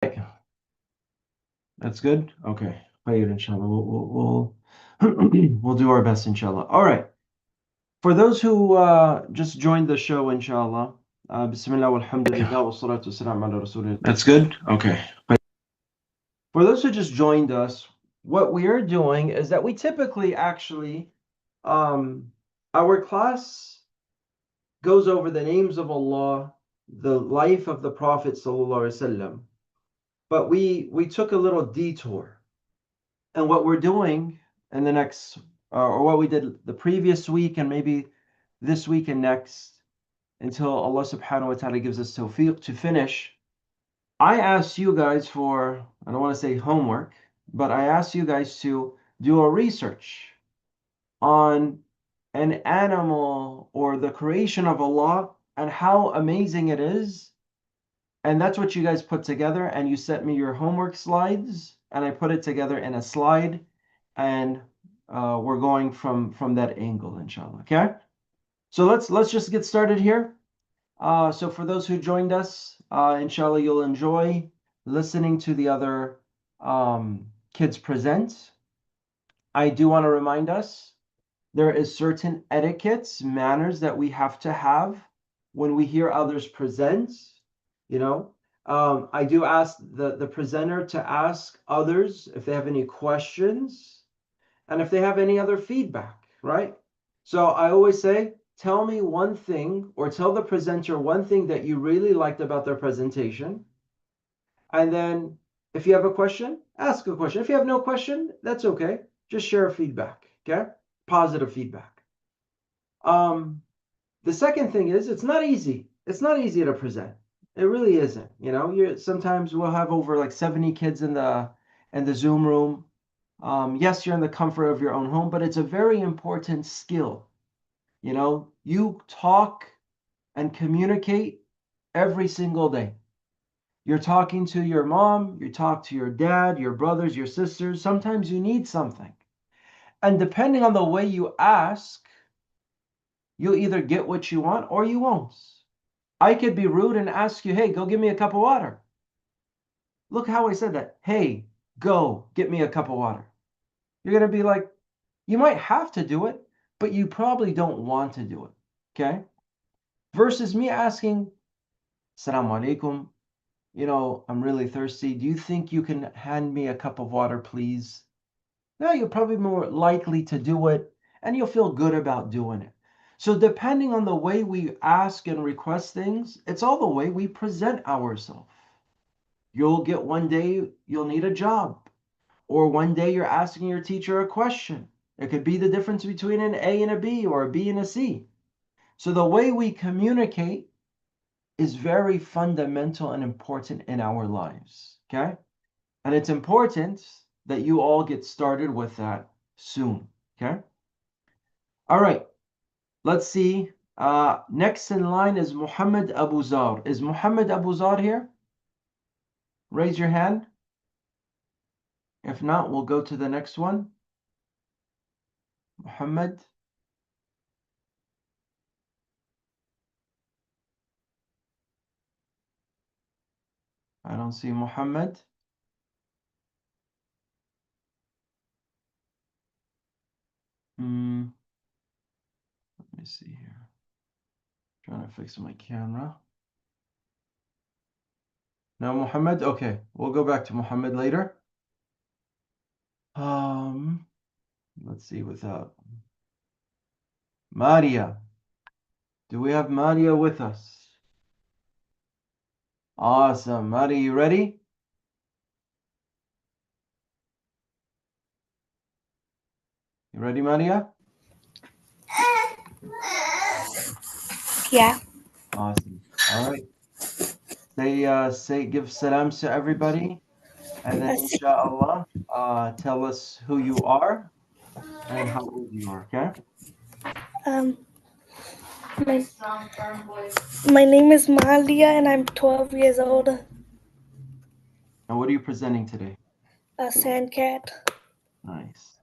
That's good. Okay. Inshallah. We'll we'll do our best, inshallah. All right. For those who just joined the show, inshallah. Bismillah walhamdulillah wa salatu wassalam ala rasulillah. That's good. Okay. For those who just joined us, what we are doing is that we typically actually our class goes over the names of Allah, the life of the Prophet sallallahu alaihi wasallam. But we took a little detour. And what we're doing in the next, or what we did the previous week and maybe this week and next, until Allah subhanahu wa ta'ala gives us tawfiq to finish, I asked you guys for, I don't want to say homework, but I asked you guys to do a research on an animal or the creation of Allah and how amazing it is. And that's what you guys put together, and you sent me your homework slides, and I put it together in a slide, and we're going from that angle, inshallah. Okay, so let's just get started here. So for those who joined us, inshallah, you'll enjoy listening to the other kids present. I do want to remind us there is certain etiquettes, manners that we have to have when we hear others present. You know, I do ask the presenter to ask others if they have any questions and if they have any other feedback, right? So I always say, tell me one thing, or tell the presenter one thing that you really liked about their presentation. And then if you have a question, ask a question. If you have no question, that's okay. Just share feedback, okay? Positive feedback. The second thing is it's not easy. It's not easy to present. It really isn't. You know, you sometimes we'll have over like 70 kids in the Zoom room. Yes, you're in the comfort of your own home, but it's a very important skill. You know, you talk and communicate every single day. You're talking to your mom, you talk to your dad, your brothers, your sisters. Sometimes you need something. And depending on the way you ask, you'll either get what you want or you won't. I could be rude and ask you, hey, go get me a cup of water. Look how I said that. Hey, go get me a cup of water. You're going to be like, you might have to do it, but you probably don't want to do it. Okay? Versus me asking, Assalamu alaikum, you know, I'm really thirsty. Do you think you can hand me a cup of water, please? No, you're probably more likely to do it and you'll feel good about doing it. So, depending on the way we ask and request things, it's all the way we present ourselves. You'll get one day you'll need a job, or one day you're asking your teacher a question. It could be the difference between an A and a B or a B and a C. So, the way we communicate is very fundamental and important in our lives. Okay? And it's important that you all get started with that soon. Okay? All right. Let's see. Next in line is Muhammad Abu Zar. Is Muhammad Abu Zar here? Raise your hand. If not, we'll go to the next one. Muhammad. I don't see Muhammad. Let me see here. Trying to fix my camera. No, Muhammad. Okay, we'll go back to Muhammad later. Let's see without Maria. Do we have Maria with us? Awesome. Maria, you ready? You ready, Maria? Yeah. Awesome. All right. Give salams to everybody, and then inshallah, tell us who you are and how old you are. Okay. Um, my, my name is Malia and I'm 12 years old. And what are you presenting today? A sand cat. Nice.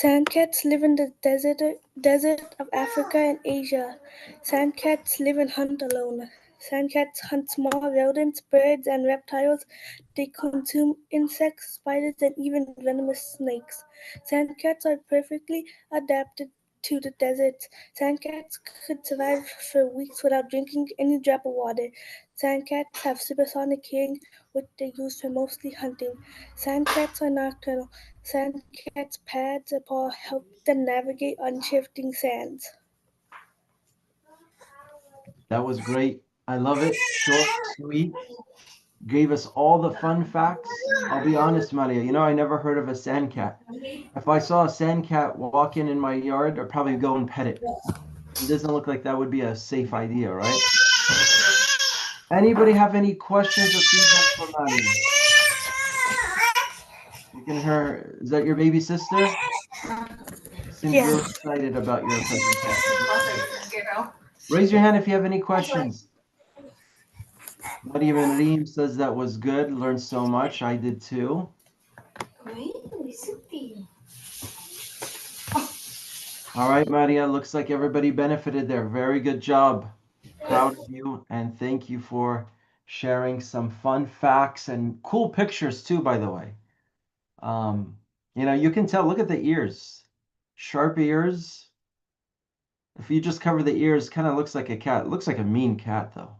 Sandcats live in the desert of Africa and Asia. Sandcats live and hunt alone. Sandcats hunt small rodents, birds, and reptiles. They consume insects, spiders, and even venomous snakes. Sandcats are perfectly adapted to the deserts. Sandcats could survive for weeks without drinking any drop of water. Sandcats have supersonic hearing, which they use for mostly hunting. Sandcats are nocturnal. Sandcats' pads or paw help them navigate unshifting sands. That was great. I love it. Short, sweet. Gave us all the fun facts. I'll be honest, Maria, I never heard of a sand cat. If I saw a sand cat walk in my yard, I'd probably go and pet it. It doesn't look like that would be a safe idea, right? Anybody have any questions or feedback for Maria? You can hear, is that your baby sister? Seems Yeah. really excited about your presentation. Raise your hand if you have any questions. Maria and Reem says that was good. Learned so much. I did too. All right, Maria. Looks like everybody benefited there. Very good job. Proud of you. And thank you for sharing some fun facts and cool pictures too, by the way. Um, you can tell, look at the ears. Sharp ears. If you just cover the ears, kind of looks like a cat. It looks like a mean cat, though.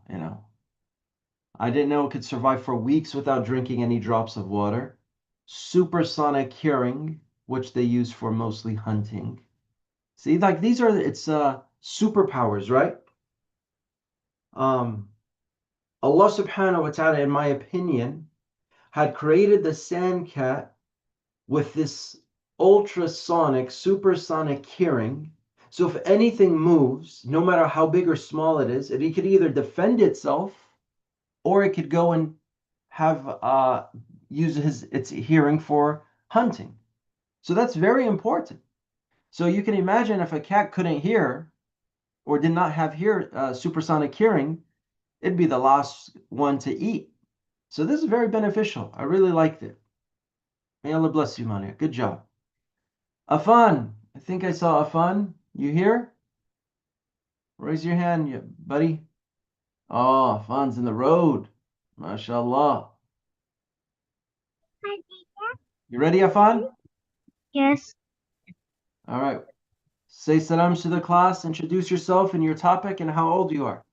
I didn't know it could survive for weeks without drinking any drops of water. Supersonic hearing, which they use for mostly hunting. See, like it's superpowers, right? Um, Allah subhanahu wa ta'ala, in my opinion, had created the sand cat with this ultrasonic, supersonic hearing. So if anything moves, no matter how big or small it is, it could either defend itself or it could go and have use its hearing for hunting. So that's very important. So you can imagine if a cat couldn't hear or did not have supersonic hearing, it'd be the last one to eat. So this is very beneficial. I really liked it. May Allah bless you, Mania. Good job. Afan, I think I saw Afan. You here? Raise your hand, you buddy. Oh, Afan's in the road. MashaAllah. You ready, Afan? Yes. All right. Say salams to the class, introduce yourself and your topic and how old you are.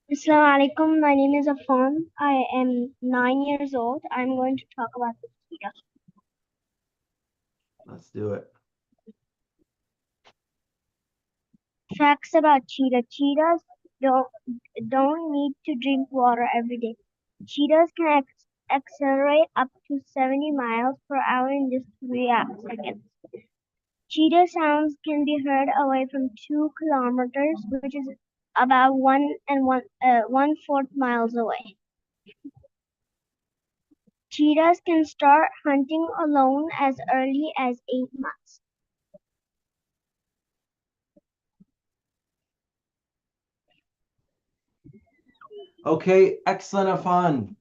Assalamu alaikum. My name is Afan. I am 9 years old. I'm going to talk about the cheetah. Let's do it. Facts about cheetah. Cheetahs don't need to drink water every day. Cheetahs can accelerate up to 70 miles per hour in just 3 seconds. Cheetah sounds can be heard away from 2 kilometers, which is about 1.4 miles away. Cheetahs can start hunting alone as early as 8 months. Okay, excellent, Afan.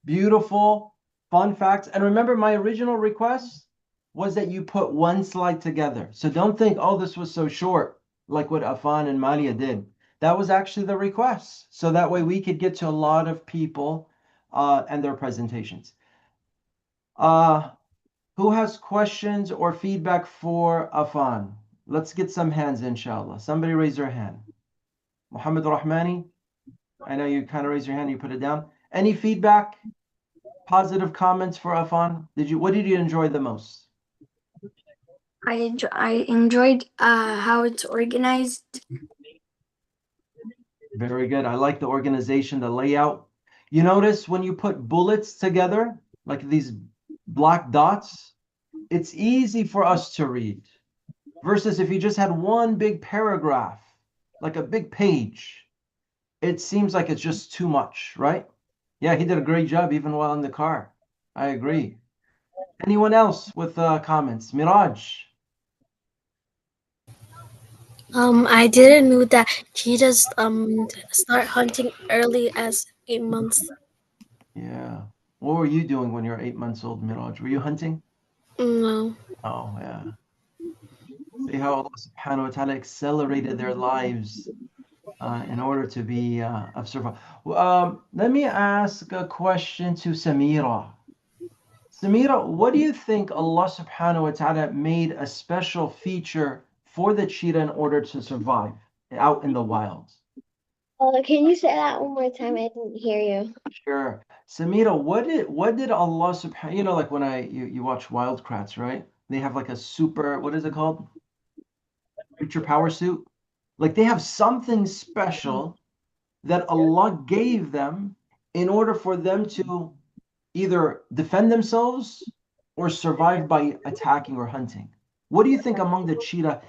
Beautiful, fun facts. And remember, my original request was that you put one slide together. So don't think, oh, this was so short, like what Afan and Malia did. That was actually the request. So that way we could get to a lot of people and their presentations. Who has questions or feedback for Afan? Let's get some hands, inshallah. Somebody raise your hand. Muhammad Rahmani, I know you kind of raised your hand, you put it down. Any feedback? Positive comments for Afan? What did you enjoy the most? I enjoyed how it's organized. Very good. I like the organization, the layout. You notice when you put bullets together, like these black dots, it's easy for us to read. Versus if you just had one big paragraph, like a big page, it seems like it's just too much, right? Yeah, he did a great job even while in the car. I agree. Anyone else with comments? Miraj. I didn't know that cheetahs start hunting early as 8 months. Yeah. What were you doing when you were 8 months old, Miraj? Were you hunting? No. Oh, yeah. See how Allah subhanahu wa ta'ala accelerated their lives in order to be of survival. Let me ask a question to Samira. Samira, what do you think Allah subhanahu wa ta'ala made a special feature for the cheetah in order to survive out in the wild? Can you say that one more time? I didn't hear you. Sure. Samira, what did Allah subhanahu, like when you watch Wildcrats, right? They have like a super, what is it called? Creature power suit. Like they have something special that Allah gave them in order for them to either defend themselves or survive by attacking or hunting. What do you think among the cheetah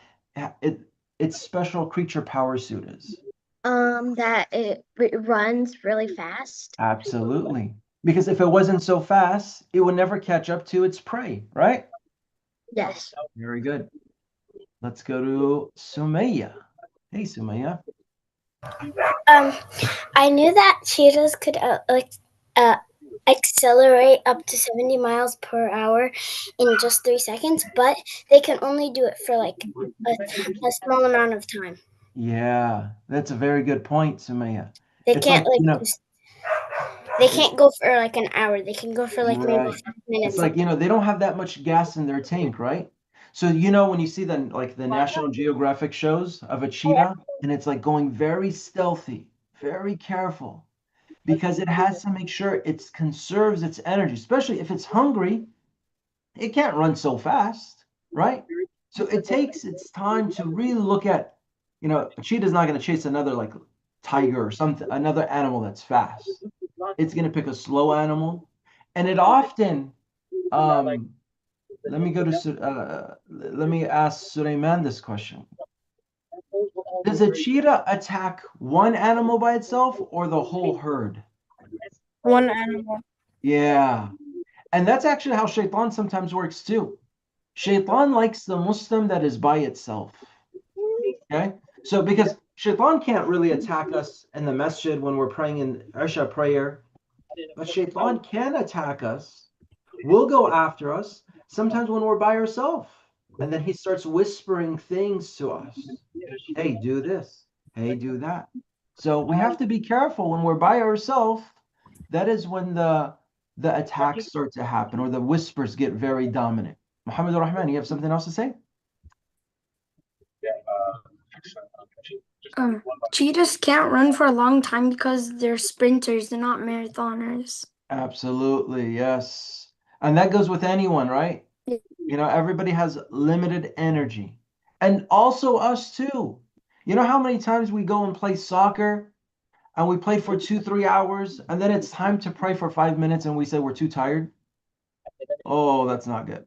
its special creature power suit is? That it runs really fast. Absolutely. Because if it wasn't so fast, it would never catch up to its prey, right? Yes. Very good. Let's go to Sumaya. Hey, Sumaya. I knew that cheetahs could accelerate up to 70 miles per hour in just 3 seconds, but they can only do it for like a small amount of time. Yeah, that's a very good point, Sumaya. They It's can't like, they can't go for like an hour. They can go for like maybe right. 5 It's minutes. like, they don't have that much gas in their tank, right? So, when you see the National Geographic shows of a cheetah, and it's like going very stealthy, very careful, because it has to make sure it conserves its energy, especially if it's hungry. It can't run so fast, right? So it takes its time to really look at, a cheetah's not going to chase another like tiger or something, another animal that's fast. It's going to pick a slow animal, and it often, let me go to, let me ask Suleiman this question. Does a cheetah attack one animal by itself or the whole herd? One animal. Yeah. And that's actually how shaitan sometimes works too. Shaitan likes the Muslim that is by itself. Okay? So because shaitan can't really attack us in the masjid when we're praying in Isha prayer, but shaitan can attack us, will go after us sometimes when we're by ourselves. And then he starts whispering things to us. Hey, do this. Hey, do that. So we have to be careful when we're by ourselves. That is when the attacks start to happen or the whispers get very dominant. Muhammad Rahman, you have something else to say? Cheetahs can't run for a long time because they're sprinters, they're not marathoners. Absolutely, yes. And that goes with anyone, right? Everybody has limited energy. And also us too. You know how many times we go and play soccer and we play for 2, 3 hours and then it's time to pray for 5 minutes and we say we're too tired? Oh, that's not good.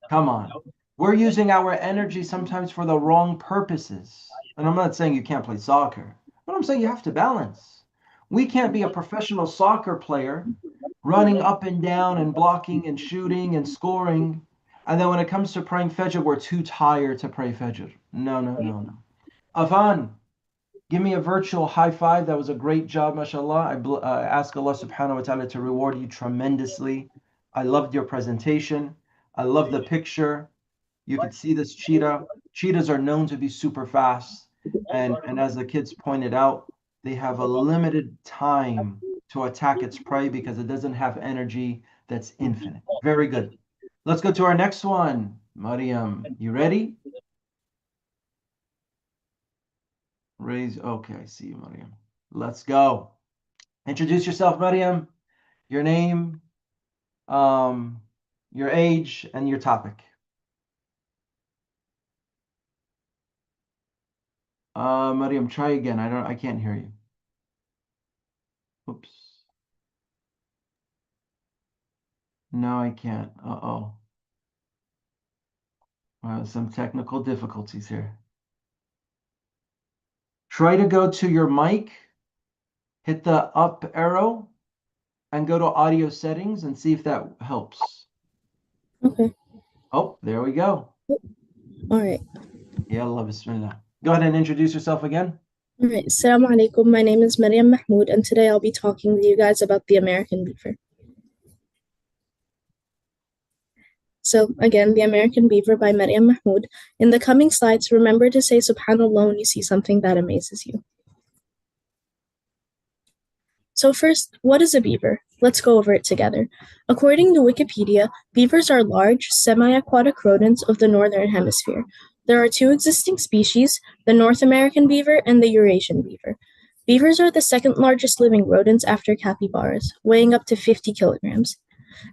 Come on. We're using our energy sometimes for the wrong purposes. And I'm not saying you can't play soccer, but I'm saying you have to balance. We can't be a professional soccer player running up and down and blocking and shooting and scoring. And then when it comes to praying Fajr, we're too tired to pray Fajr. No, no, no, no. Afan, give me a virtual high five. That was a great job, mashallah. I ask Allah subhanahu wa ta'ala to reward you tremendously. I loved your presentation. I love the picture. You could see this cheetah. Cheetahs are known to be super fast. And as the kids pointed out, they have a limited time to attack its prey because it doesn't have energy that's infinite. Very good. Let's go to our next one. Mariam, you ready? Okay, I see you, Mariam. Let's go. Introduce yourself, Mariam, your name, your age, and your topic. Mariam, try again. I can't hear you. Oops. No, I can't. Uh-oh. Some technical difficulties here. Try to go to your mic, hit the up arrow, and go to audio settings and see if that helps. Okay. Oh, there we go. All right. Yallah, bismillah. Go ahead and introduce yourself again. All right. Assalamu alaikum. My name is Maryam Mahmoud, and today I'll be talking to you guys about the American beaver. So, again, The American Beaver by Maryam Mahmood. In the coming slides, remember to say Subhanallah when you see something that amazes you. So first, what is a beaver? Let's go over it together. According to Wikipedia, beavers are large, semi-aquatic rodents of the northern hemisphere. There are two existing species, the North American beaver and the Eurasian beaver. Beavers are the second largest living rodents after capybaras, weighing up to 50 kilograms.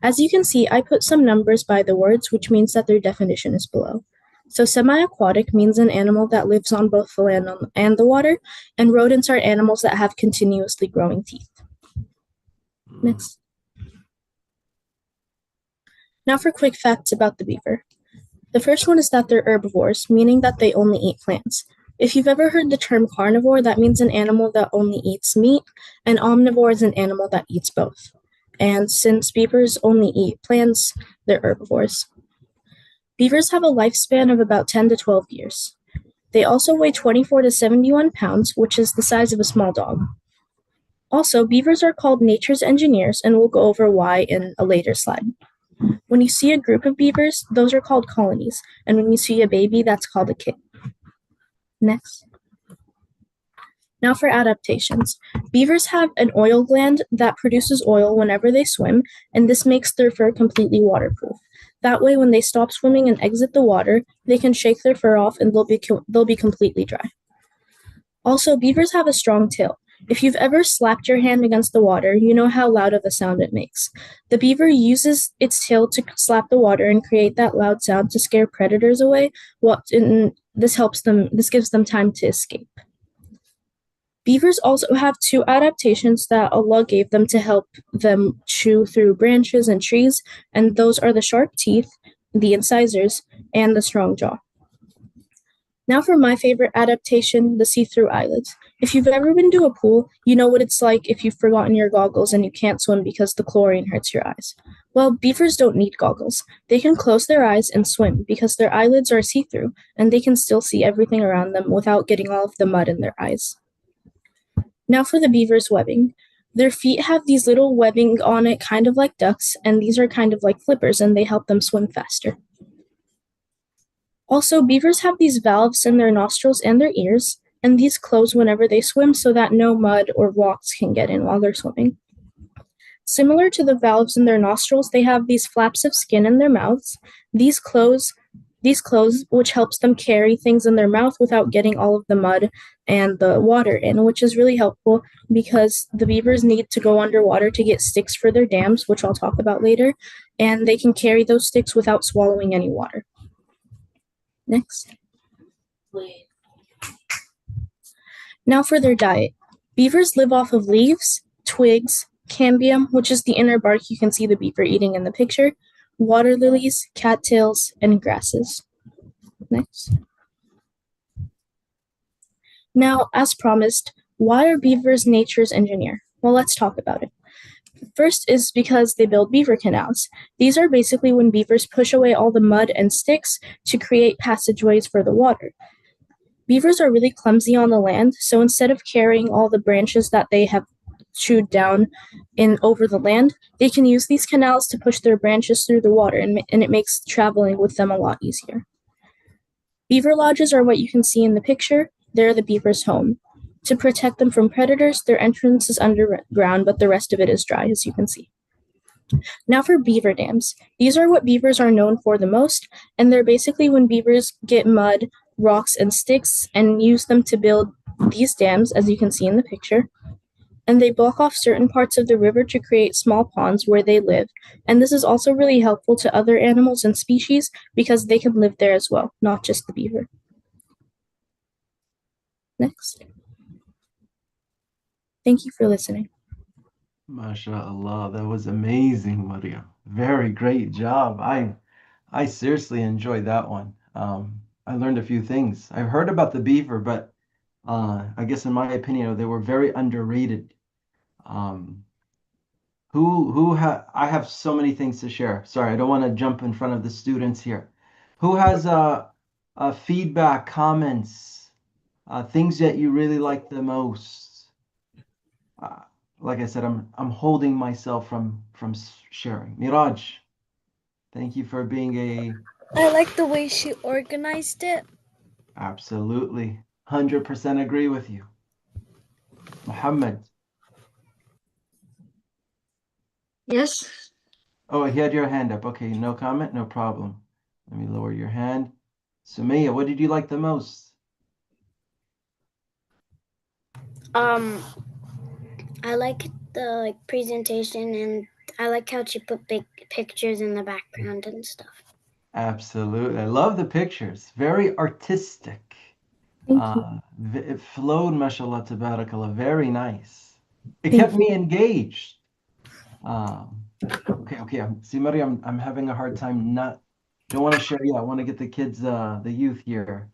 As you can see, I put some numbers by the words, which means that their definition is below. So semi-aquatic means an animal that lives on both the land and the water, and rodents are animals that have continuously growing teeth. Next. Now for quick facts about the beaver. The first one is that they're herbivores, meaning that they only eat plants. If you've ever heard the term carnivore, that means an animal that only eats meat, and omnivore is an animal that eats both. And since beavers only eat plants, they're herbivores. Beavers have a lifespan of about 10 to 12 years. They also weigh 24 to 71 pounds, which is the size of a small dog. Also, beavers are called nature's engineers, and we'll go over why in a later slide. When you see a group of beavers, those are called colonies, and when you see a baby, that's called a kit. Next. Now for adaptations. Beavers have an oil gland that produces oil whenever they swim, and this makes their fur completely waterproof. That way, when they stop swimming and exit the water, they can shake their fur off and they'll be completely dry. Also, beavers have a strong tail. If you've ever slapped your hand against the water, you know how loud of a sound it makes. The beaver uses its tail to slap the water and create that loud sound to scare predators away. This gives them time to escape. Beavers also have two adaptations that Allah gave them to help them chew through branches and trees, and those are the sharp teeth, the incisors, and the strong jaw. Now for my favorite adaptation, the see-through eyelids. If you've ever been to a pool, you know what it's like if you've forgotten your goggles and you can't swim because the chlorine hurts your eyes. Well, beavers don't need goggles. They can close their eyes and swim because their eyelids are see-through and they can still see everything around them without getting all of the mud in their eyes. Now for the beaver's webbing. Their feet have these little webbing on it, kind of like ducks, and these are kind of like flippers and they help them swim faster. Also, beavers have these valves in their nostrils and their ears, and these close whenever they swim so that no mud or rocks can get in while they're swimming. Similar to the valves in their nostrils, they have these flaps of skin in their mouths. These close, which helps them carry things in their mouth without getting all of the mud and the water in, which is really helpful because the beavers need to go underwater to get sticks for their dams, which I'll talk about later, and they can carry those sticks without swallowing any water. Next. Now for their diet. Beavers live off of leaves, twigs, cambium, which is the inner bark you can see the beaver eating in the picture, water lilies, cattails, and grasses. Next. Now, as promised, why are beavers nature's engineer? Well, let's talk about it. First is because they build beaver canals. These are basically when beavers push away all the mud and sticks to create passageways for the water. Beavers are really clumsy on the land, so instead of carrying all the branches that they have chewed down over the land, they can use these canals to push their branches through the water, and it makes traveling with them a lot easier. Beaver lodges are what you can see in the picture. They're the beaver's home. To protect them from predators, their entrance is underground, but the rest of it is dry, as you can see. Now for beaver dams. These are what beavers are known for the most, and they're basically when beavers get mud, rocks, and sticks and use them to build these dams, as you can see in the picture. And they block off certain parts of the river to create small ponds where they live. And this is also really helpful to other animals and species because they can live there as well, not just the beaver. Next. Thank you for listening. MashaAllah, that was amazing, Maria. Very great job. I seriously enjoyed that one. I learned a few things. I've heard about the beaver, but I guess in my opinion, they were very underrated. Um, I have so many things to share. Sorry, I don't want to jump in front of the students here. Who has feedback, comments, things that you really like the most? Like I said, I'm holding myself from sharing. Miraj, Thank you for being a I like the way she organized it. absolutely 100% agree with you. Muhammad. Yes. Oh, he had your hand up. Okay, no comment, no problem. Let me lower your hand. Sumaya, what did you like the most? I like the presentation, and I like how she put big pictures in the background and stuff. Absolutely. I love the pictures. Very artistic. Thank you. It flowed, mashallah, tabarakallah. Very nice. It Thank kept you. me engaged. Um, okay. See, Maria, I'm having a hard time not, don't want to share. Yeah, I want to get the kids, the youth here,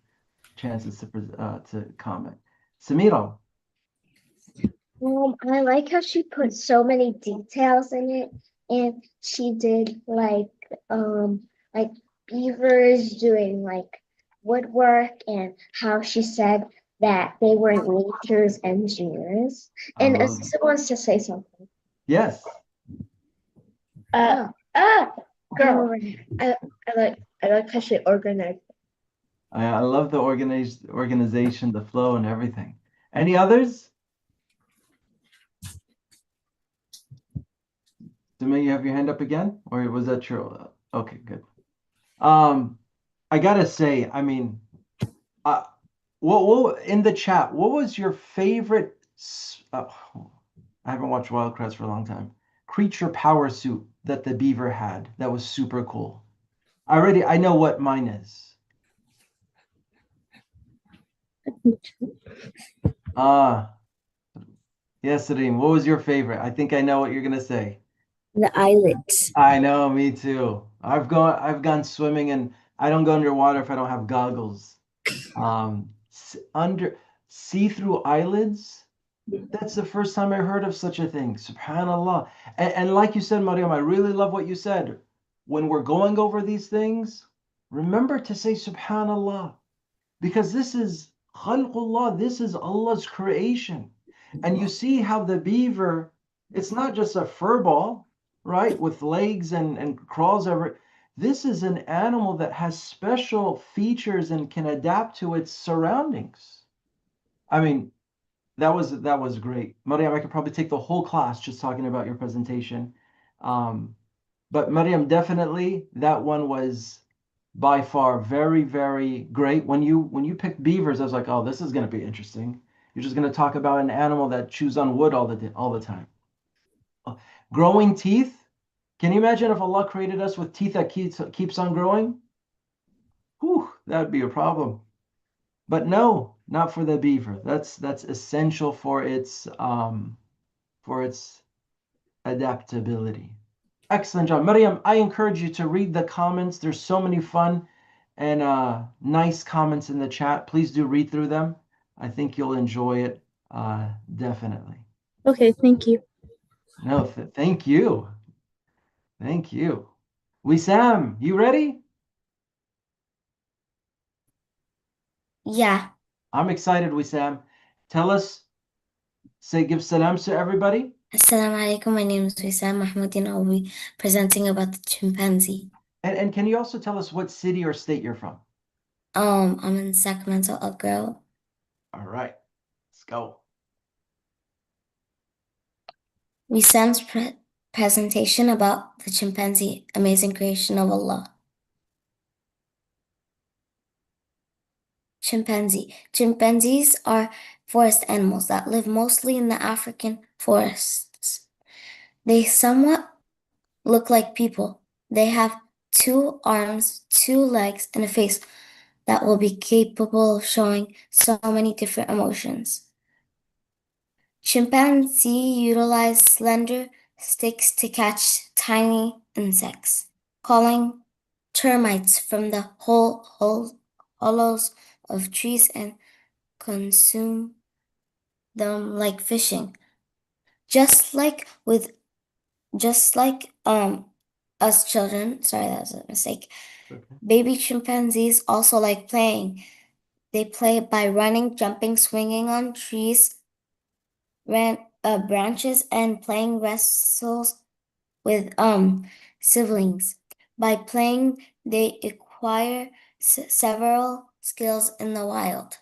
chances to comment. Samira, I like how she put so many details in it, and she did like beavers doing like woodwork, and how she said that they were nature's engineers. I And love it. Aziza wants to say something. Yes, Uh, ah, girl, I like how she organized. I love the organization, the flow, and everything. Any others? Samira, you have your hand up again, or was that your? Okay, good. Um, I gotta say, I mean, uh, what in the chat? What was your favorite? I haven't watched Wildcrest for a long time. Creature power suit that the beaver had that was super cool. I know what mine is. Ah, yes, Reem. What was your favorite? I think I know what you're gonna say. The eyelids. I know, me too. I've gone swimming and I don't go underwater if I don't have goggles. Under see-through eyelids. That's the first time I heard of such a thing. Subhanallah. And like you said, Mariam, I really love what you said. When we're going over these things, remember to say Subhanallah, because this is khalqullah, this is Allah's creation. And you see how the beaver, it's not just a fur ball, right, with legs and crawls over. This is an animal that has special features and can adapt to its surroundings. I mean, that was great. Mariam, I could probably take the whole class just talking about your presentation. Um, but Mariam, definitely that one was by far very, very great. When you picked beavers, I was like, oh, this is gonna be interesting. You're just gonna talk about an animal that chews on wood all the time. Growing teeth. Can you imagine if Allah created us with teeth that keeps on growing? Whew, that would be a problem. But no, not for the beaver. That's essential for its adaptability. Excellent job. Maryam, I encourage you to read the comments. There's so many fun and nice comments in the chat. Please do read through them. I think you'll enjoy it definitely. Okay, thank you. No, thank you. Thank you. Wissam, you ready? Yeah. I'm excited, Wissam. Tell us, give salams to everybody. Assalamu alaikum. My name is Wissam Mahmoudin. I'll be presenting about the chimpanzee. And can you also tell us what city or state you're from? I'm in Sacramento, Elk Grove. All right, let's go. Wissam's presentation about the chimpanzee, amazing creation of Allah. Chimpanzee. Chimpanzees are forest animals that live mostly in the African forests. They somewhat look like people. They have 2 arms, 2 legs, and a face that will be capable of showing so many different emotions. Chimpanzee utilize slender sticks to catch tiny insects, calling termites from the hollows of trees and consume them like fishing. Just like us children, sorry, that was a mistake. Okay. Baby chimpanzees also like playing. They play by running, jumping, swinging on trees, branches, and playing wrestles with siblings. By playing, they acquire several skills in the wild.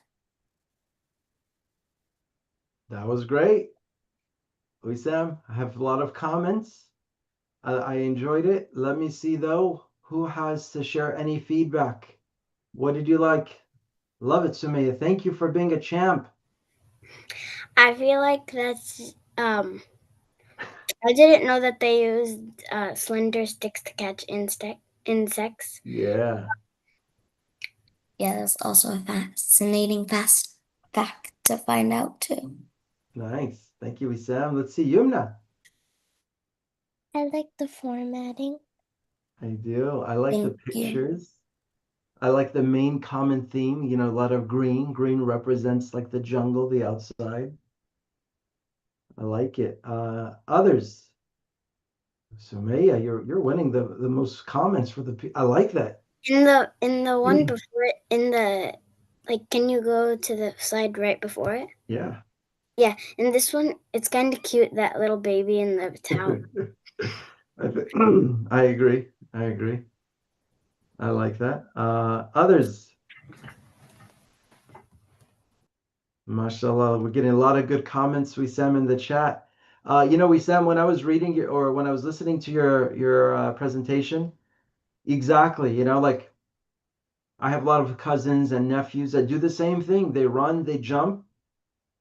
That was great. Wissam, I have a lot of comments. I enjoyed it. Let me see though, who has to share any feedback? What did you like? Love it, Sumaya. Thank you for being a champ. I feel like that's I didn't know that they used slender sticks to catch insects. Yeah. Yeah, that's also a fascinating fact to find out too. Nice. Thank you, Wissam. Let's see, Yumna. I like the formatting. I do. I like the Thank you. pictures. I like the main common theme, a lot of green. Green represents like the jungle, the outside. I like it. Others. Sumaya, you're winning the most comments for I like that. In the one before it, can you go to the slide right before it? Yeah. Yeah, in this one, it's kind of cute, that little baby in the towel. I agree. I agree. I like that. Others. Mashallah, we're getting a lot of good comments, Wissam, in the chat. Wissam, when I was reading or when I was listening to your presentation, exactly, like I have a lot of cousins and nephews that do the same thing. They run, they jump.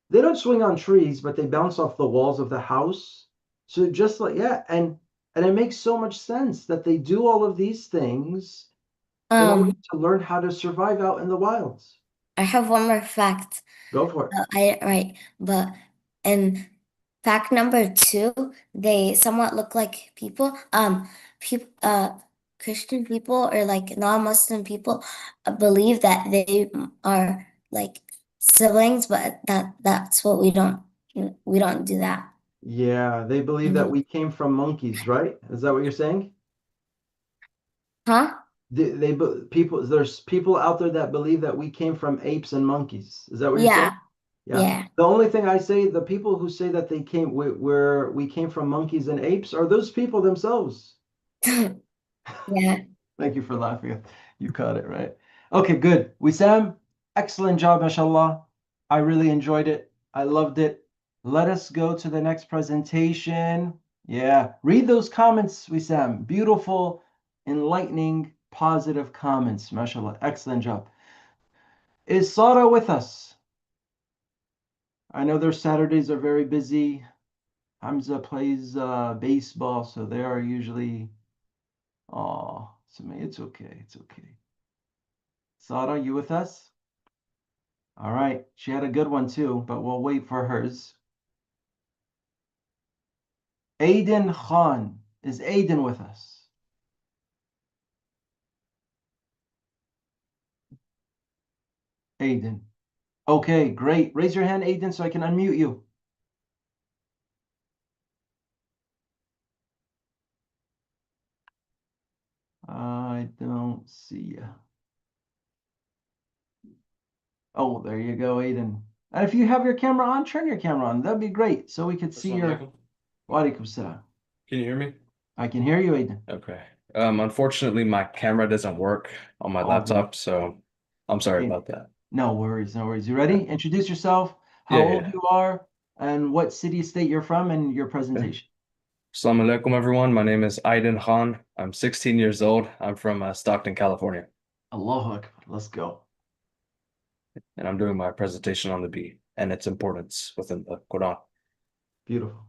They don't swing on trees, but they bounce off the walls of the house. So just like, yeah, and it makes so much sense that they do all of these things in order to learn how to survive out in the wilds. I have one more fact. Go for it. But in fact number 2, they somewhat look like people. Christian people or like non-Muslim people believe that they are like siblings, but that's what we don't do that. Yeah, they believe that we came from monkeys, right? Is that what you're saying? Huh? There's people out there that believe that we came from apes and monkeys. Is that what you're saying? Yeah. The only thing I say, the people who say that we came from monkeys and apes are those people themselves. Yeah. Thank you for laughing. You caught it, right? Okay, good. Wissam, excellent job, mashallah. I really enjoyed it. I loved it. Let us go to the next presentation. Yeah, read those comments, Wissam. Beautiful, enlightening, positive comments, mashallah. Excellent job. Is Sara with us? I know their Saturdays are very busy. Hamza plays baseball, so they are usually. Oh, it's okay. It's okay. Sara, you with us? All right. She had a good one too, but we'll wait for hers. Aiden Khan. Is Aiden with us? Aiden. Okay, great. Raise your hand, Aiden, so I can unmute you. I don't see you. Oh, there you go, Aiden. And if you have your camera on, turn your camera on. That'd be great, so we could see your. Wa alaikum salam. Can you hear me? I can hear you, Aiden. Okay. Unfortunately, my camera doesn't work on my laptop, so I'm sorry about that. No worries, no worries. You ready? Introduce yourself, how old you are, and what city, state you're from, and your presentation. Assalamu alaikum, everyone. My name is Aiden Khan. I'm 16 years old. I'm from Stockton, California. Allahu Akbar. Let's go. And I'm doing my presentation on the bee and its importance within the Quran. Beautiful.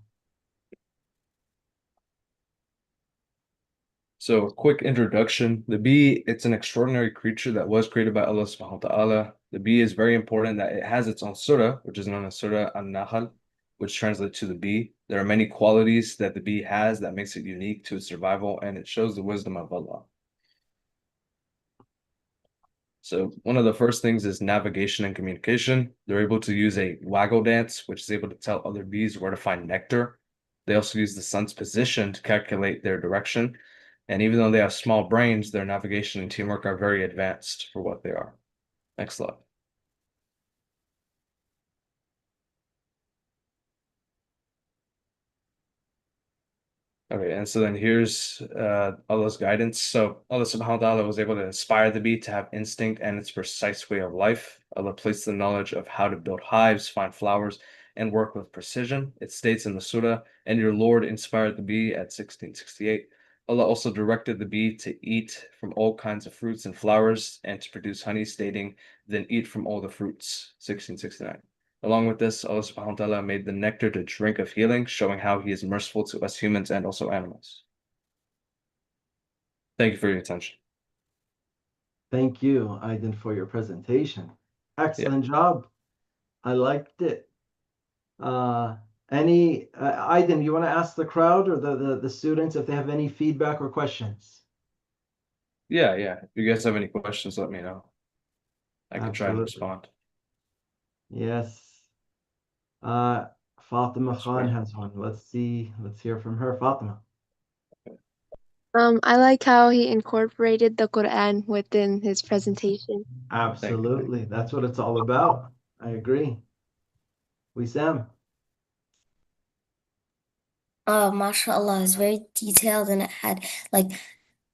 So, a quick introduction. The bee, it's an extraordinary creature that was created by Allah subhanahu wa ta'ala. The bee is very important that it has its own surah, which is known as Surah An-Nahl, which translates to the bee. There are many qualities that the bee has that makes it unique to its survival, and it shows the wisdom of Allah. So one of the first things is navigation and communication. They're able to use a waggle dance, which is able to tell other bees where to find nectar. They also use the sun's position to calculate their direction. And even though they have small brains, their navigation and teamwork are very advanced for what they are. Next slide. Okay, and so then here's Allah's guidance. So Allah subhanahu wa ta'ala was able to inspire the bee to have instinct and its precise way of life. Allah placed the knowledge of how to build hives, find flowers, and work with precision. It states in the surah, and your Lord inspired the bee at 1668. Allah also directed the bee to eat from all kinds of fruits and flowers and to produce honey, stating, then eat from all the fruits, 1669. Along with this, Allah subhanahu wa ta'ala made the nectar to drink of healing, showing how He is merciful to us humans and also animals. Thank you for your attention. Thank you, Aiden, for your presentation. Yeah. Excellent job. I liked it. Aiden, you want to ask the crowd or the students if they have any feedback or questions? Yeah. If you guys have any questions, let me know. I can try and Absolutely. respond. Yes. Fatima That's Khan great. has one. Let's hear from her. Fatima. I like how he incorporated the Quran within his presentation. Absolutely. That's what it's all about. I agree. Wissam. MashaAllah is very detailed, and it had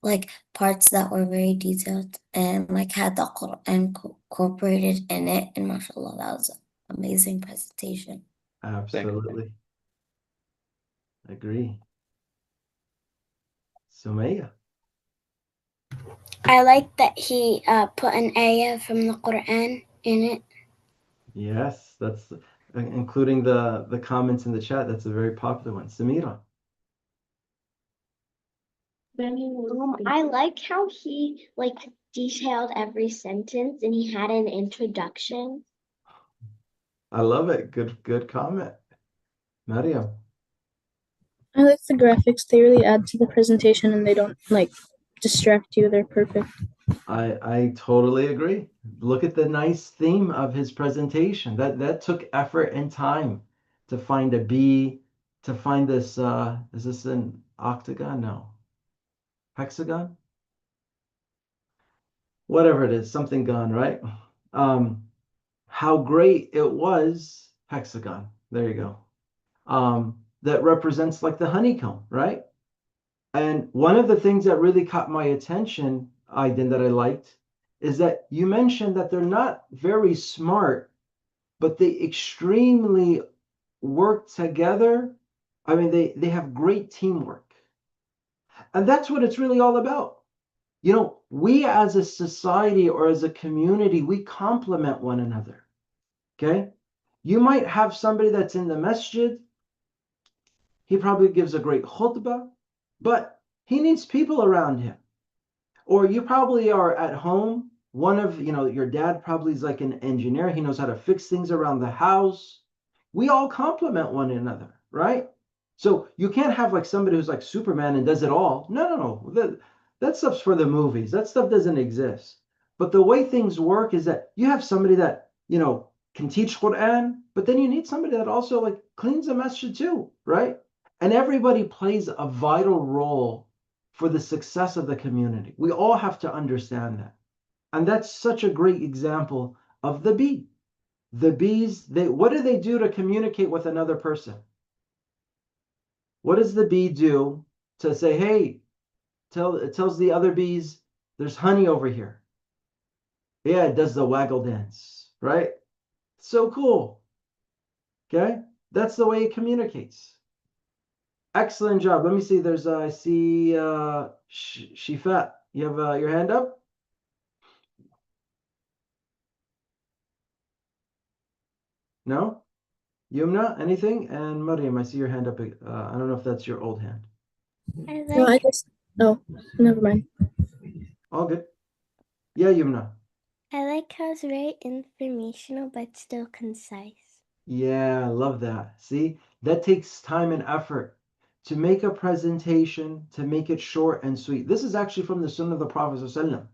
like parts that were very detailed and like had the Quran incorporated in it. And MashaAllah, that was an amazing presentation. Absolutely. Agree. Sumaya. I like that he put an ayah from the Quran in it. Yes, that's including the comments in the chat. That's a very popular one. Samira. I like how he detailed every sentence and he had an introduction. I love it. Good comment. Mariam. I like the graphics. They really add to the presentation and they don't distract you. They're perfect. I totally agree. Look at the nice theme of his presentation. That took effort and time to find a bee, to find this is this an octagon? No. Hexagon? Whatever it is, something gone, right? How great it was, hexagon. There you go. That represents like the honeycomb, right? And one of the things that really caught my attention, Aiden, that I liked, is that you mentioned that they're not very smart, but they extremely work together. I mean, they have great teamwork. And that's what it's really all about. You know, we as a society or as a community, we complement one another. Okay? You might have somebody that's in the masjid. He probably gives a great khutbah, but he needs people around him. Or you probably are at home. Your dad probably is like an engineer. He knows how to fix things around the house. We all complement one another, right? So you can't have like somebody who's like Superman and does it all. No. That stuff's for the movies. That stuff doesn't exist. But the way things work is that you have somebody that, can teach Quran, but then you need somebody that also like cleans the masjid too, right? And everybody plays a vital role for the success of the community. We all have to understand that. And that's such a great example of the bee. The bees, what do they do to communicate with another person? What does the bee do to say, hey, it tells the other bees there's honey over here? Yeah, it does the waggle dance, right? So cool. Okay? That's the way it communicates. Excellent job. Let me see. I see Shifat. You have your hand up? No? Yumna, anything? And Mariam, I see your hand up. I don't know if that's your old hand. No, never mind. All good. Yeah, Yumna. I like how it's very informational but still concise. Yeah, I love that. See, that takes time and effort to make a presentation, to make it short and sweet. This is actually from the Sunnah of the Prophet ﷺ.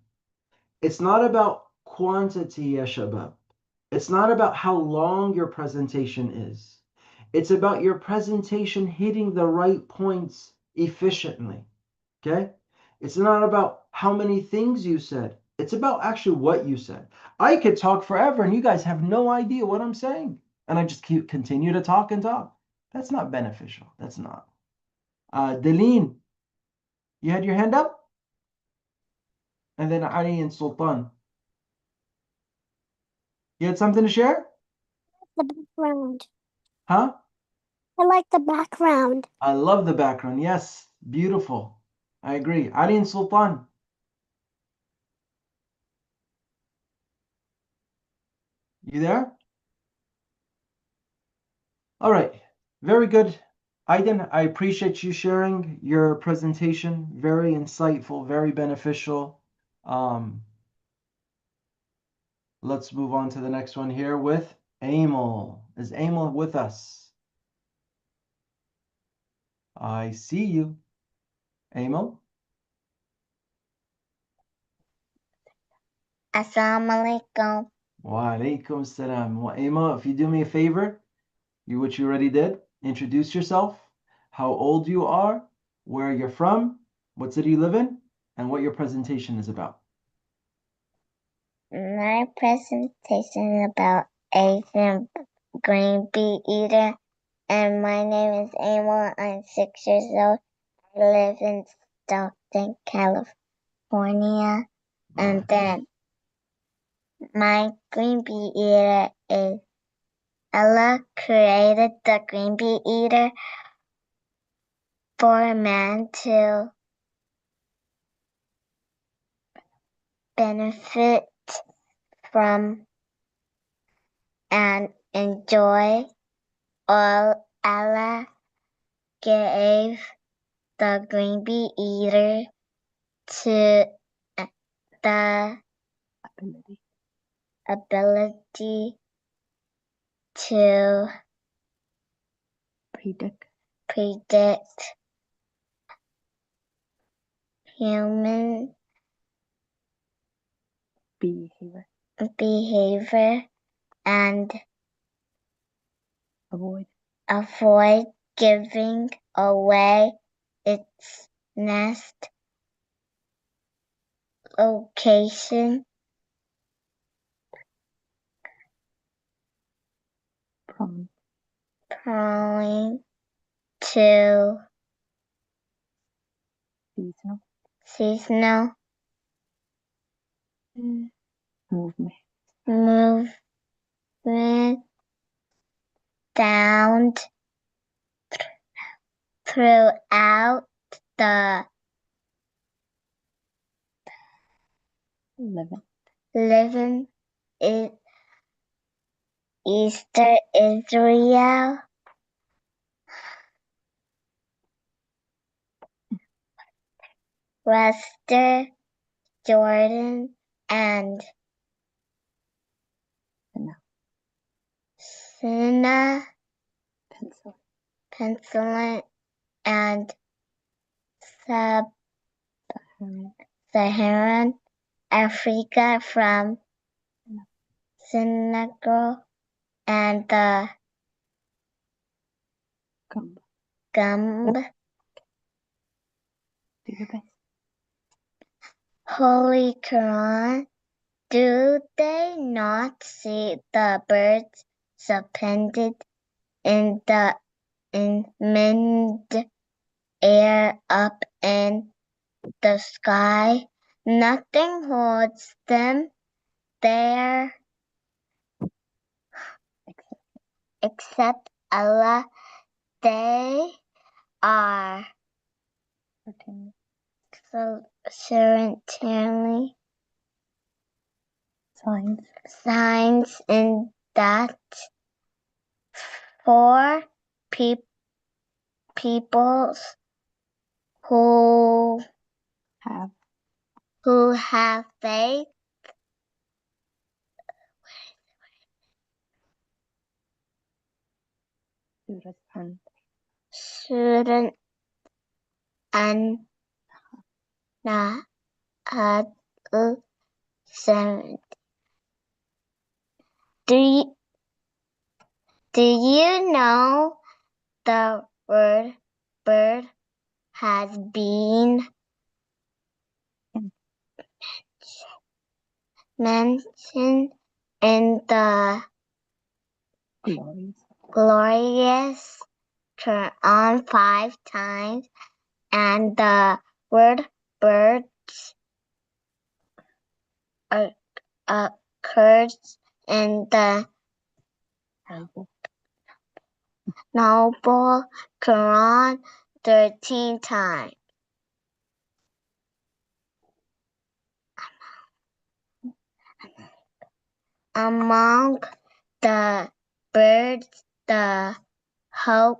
It's not about quantity, ya shabab. It's not about how long your presentation is. It's about your presentation hitting the right points efficiently. Okay? It's not about how many things you said. It's about actually what you said. I could talk forever and you guys have no idea what I'm saying. And I just continue to talk and talk. That's not beneficial. That's not. Deline, you had your hand up? And then Ali and Sultan. You had something to share? The background. Huh? I like the background. I love the background. Yes, beautiful. I agree. Ali and Sultan. You there? All right. Very good. Aiden, I appreciate you sharing your presentation. Very insightful, very beneficial. Let's move on to the next one here with Emil. Is Emil with us? I see you. Emil? Assalamu alaikum. Wa alaikum salam. Well, Emil, if you do me a favor, which you already did, introduce yourself, how old you are, where you're from, what city you live in, and what your presentation is about. My presentation is about Asian green bee eater, and my name is Emil. I'm 6 years old. I live in Stockton, California, and then my green bee eater is Allah created the green bee eater for man to benefit from and enjoy. All Allah gave the green bee eater to the ability to predict human behavior and avoid giving away its nest location prone to seasonal movement found throughout the living Eastern Israel, Western Jordan, and Sinai, Pennsylvania, and Sub-Saharan Africa from Senegal and the Gumb. Holy Quran. Do they not see the birds suspended in mid-air up in the sky? Nothing holds them there except Allah. They are certainly signs in that for peoples who have faith. Shouldn't and not do you know the word bird has been mentioned in the glorious Quran 5 times, and the word birds occurs in the Noble Quran 13 times. Among the birds, the hudhud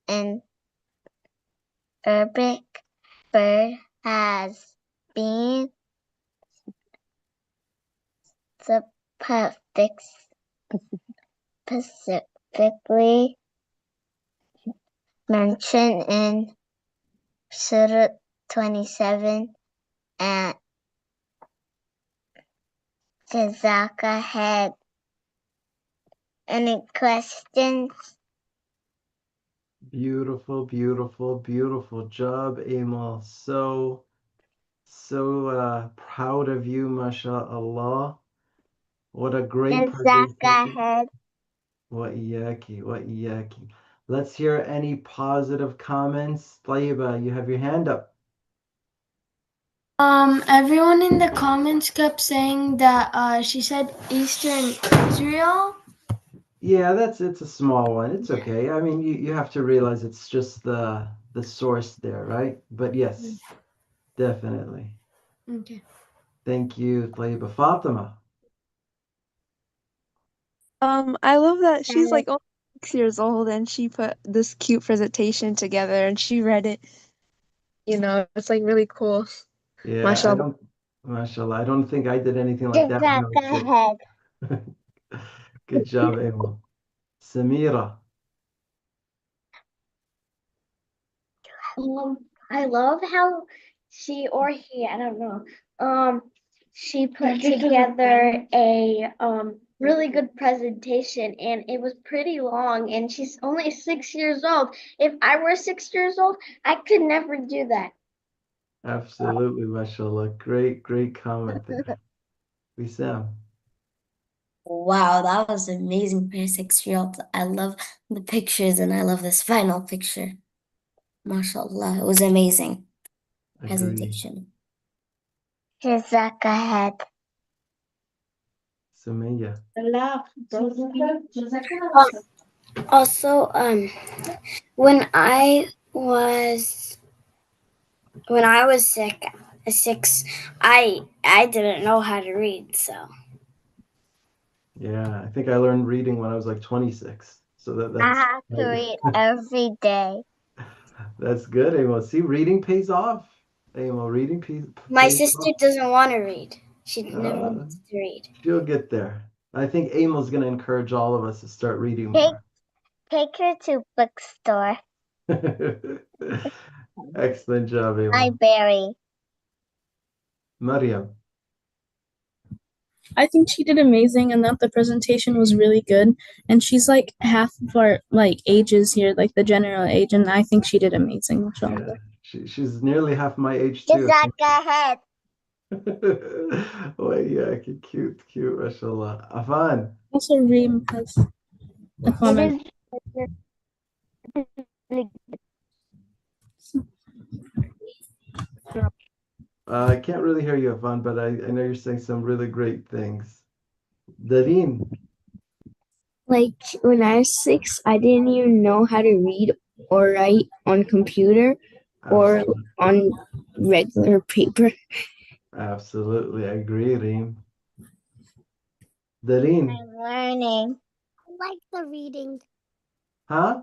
in Arabic bird has been specifically mentioned in Surah 27 and Jazaka had any questions? Beautiful, beautiful, beautiful job, Amal. So proud of you, mashallah. What a great Jazaka presentation. had Wa iyaki, wa iyaki. Let's hear any positive comments. Tayyiba, you have your hand up. Everyone in the comments kept saying that she said Eastern Israel. Yeah, it's a small one. It's okay. I mean, you have to realize it's just the source there, right? But yes, definitely. Okay. Thank you, Tayyiba. Fatima. I love that she's like only 6 years old and she put this cute presentation together and she read it. It's like really cool. Yeah, Mashallah. mashallah, I don't think I did anything like that when I was Jazaka had. six. Good job, Amal. Samira. I love how she or he, I don't know, she put together a really good presentation and it was pretty long and she's only 6 years old. If I were 6 years old, I could never do that. Absolutely, mashallah. Great comment there. Wissam. Wow, that was amazing for a 6-year-old. I love the pictures and I love this final picture. MashaAllah, it was amazing Agreed. presentation. Jazaka had. Sumaya. Also, when I was six, I didn't know how to read, so. Yeah, I think I learned reading when I was like 26. So I that's have to read every day. that's good, Amo. See, reading pays off. Amo, reading My pays sister off. doesn't want to read. She never Uh, wants to read. she'll get there. I think Amo's gonna encourage all of us to start reading Take more. take her to bookstore. Excellent job, Amo. Library. Mariam. I think she did amazing and that the presentation was really good. And she's like half of our like ages here, like the general age, and I think she did amazing. Mashallah. Yeah, she's nearly half my age too. Jazaka had. Oh yeah, cute, mashallah. Afan. Also, Reem has a comment. I can't really hear you, Afan, but I know you're saying some really great things. Dareen. Like when I was 6, I didn't even know how to read or write on computer or Absolutely. on regular paper. Absolutely, I agree, Reem. Dareen. I'm learning. I like the reading. Huh?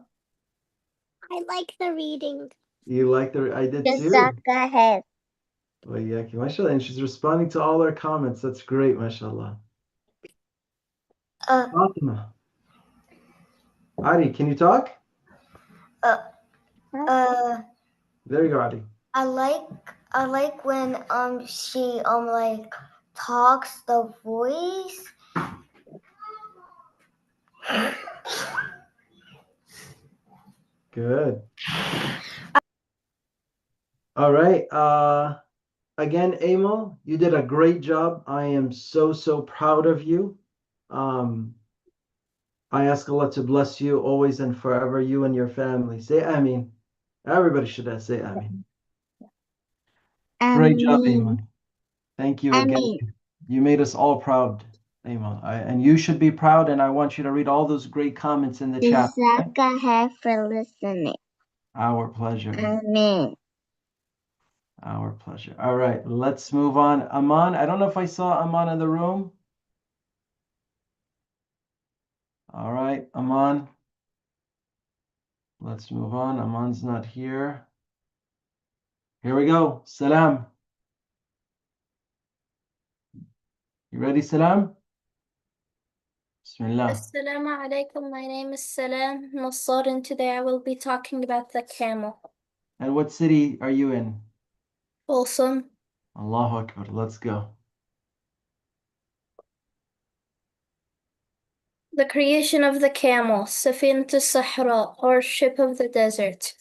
I like the reading. You like I did too. Jazaka had. Well, yeah, mashallah. And she's responding to all our comments. That's great, mashallah. Fatima. Adi, can you talk? There you go, Adi. I like when she like talks the voice. Good. All right. Again, Amal, you did a great job. I am so proud of you. I ask Allah to bless you always and forever, you and your family. Say Ameen. Everybody should say Ameen. Great job, Amin. Iman. Thank you again. Amin. You made us all proud, Iman. And you should be proud, and I want you to read all those great comments in the chat. Jazakallah for listening. Our pleasure. Amin. Our pleasure. All right, let's move on. Aman, I don't know if I saw Aman in the room. All right, Aman. Let's move on. Aman's not here. Here we go. Salam. You ready, Salam? Bismillah. Assalamu alaikum. My name is Salam Nassar, and today I will be talking about the camel. And what city are you in? Awesome. Allahu Akbar. Let's go. The creation of the camel, Safinat al-Sahra, or ship of the desert.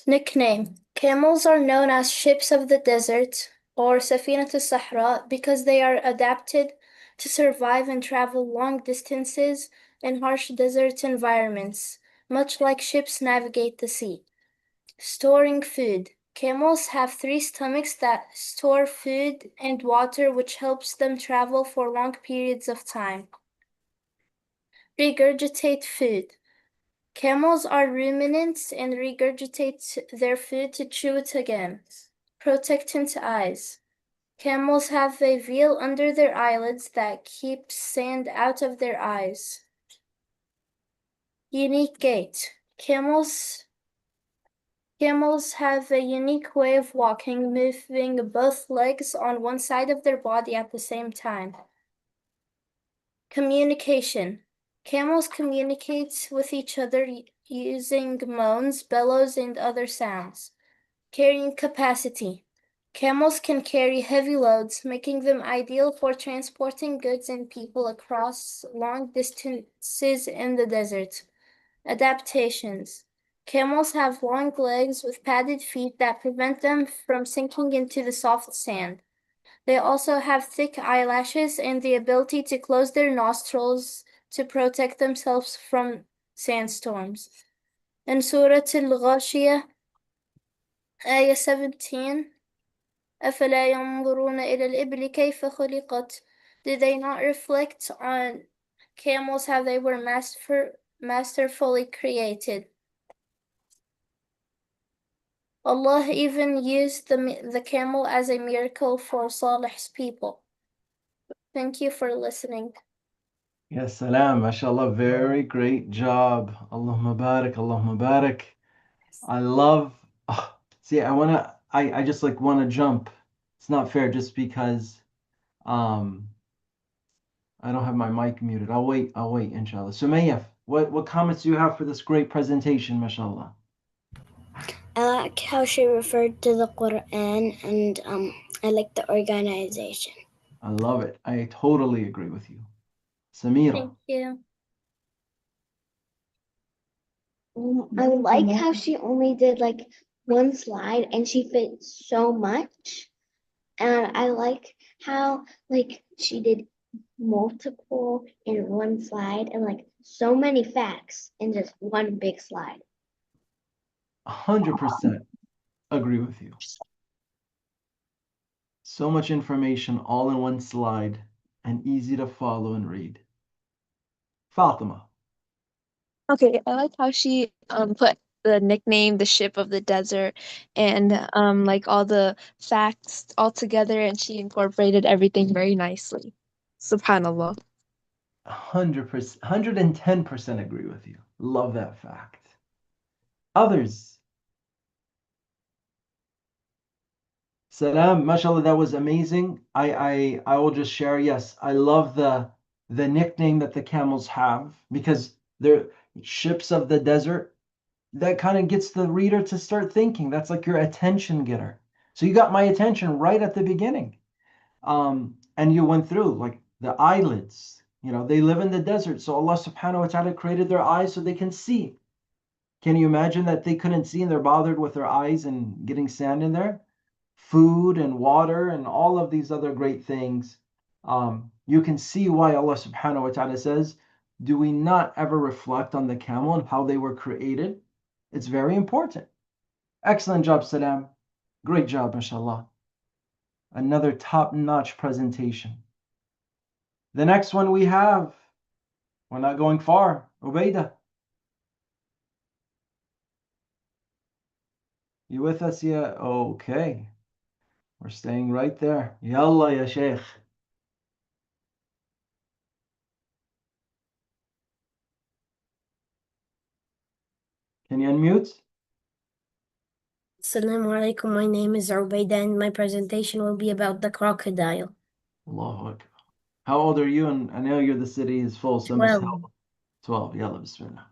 Nickname: camels are known as ships of the desert, or Safinat al-Sahra, because they are adapted to survive and travel long distances in harsh desert environments, much like ships navigate the sea. Storing food. Camels have 3 stomachs that store food and water, which helps them travel for long periods of time. Regurgitate food. Camels are ruminants and regurgitate their food to chew it again. Protectant eyes. Camels have a veil under their eyelids that keeps sand out of their eyes. Unique gait. Camels have a unique way of walking, moving both legs on one side of their body at the same time. Communication. Camels communicate with each other using moans, bellows, and other sounds. Carrying capacity. Camels can carry heavy loads, making them ideal for transporting goods and people across long distances in the desert. Adaptations. Camels have long legs with padded feet that prevent them from sinking into the soft sand. They also have thick eyelashes and the ability to close their nostrils to protect themselves from sandstorms. In Surah Al-Ghashiyah, Ayah 17, أَفَلَا يَنظُرُونَ إِلَى الْإِبِلِ كَيْفَ خُلِقَتْ. Do they not reflect on camels, how they were masterfully created? Allah even used the camel as a miracle for Salih's people. Thank you for listening. Yes, salam. MashaAllah. Very great job. Allahumma barak. Allahumma barak. I love. See, I just like want to jump. It's not fair just because um I don't have my mic muted. I'll wait, inshallah. Sumayyah, what comments do you have for this great presentation, mashallah? I like how she referred to the Quran, and I like the organization. I love it. I totally agree with you. Samira. Thank you. I like how she only did like one slide and she fit so much. And I like how like she did multiple in one slide and like so many facts in just one big slide. 100% agree with you. So much information all in one slide and easy to follow and read. Fatima. Okay, I like how she put the nickname, the ship of the desert, and like all the facts all together, and she incorporated everything very nicely. Subhanallah. 100%, 110% agree with you. Love that fact. Others. Salam, mashallah, that was amazing. I will just share. Yes, I love the nickname that the camels have because they're ships of the desert. That kind of gets the reader to start thinking. That's like your attention getter. So you got my attention right at the beginning. And you went through like the eyelids. You know, they live in the desert. So Allah subhanahu wa ta'ala created their eyes so they can see. Can you imagine that they couldn't see and they're bothered with their eyes and getting sand in there? Food and water and all of these other great things. you can see why Allah subhanahu wa ta'ala says, do we not ever reflect on the camel and how they were created? It's very important. Excellent job, Salam. Great job, mashallah. Another top-notch presentation. The next one we have, we're not going far. Ubaidah. You with us yet? Okay. We're staying right there. Yalla ya Sheikh. Can you unmute? Assalamu alaikum. My name is Ubaida and my presentation will be about the crocodile. Allahu Akbar. How old are you? And I know the city is full, so I'm just 12. 12. Yalla, bismillah.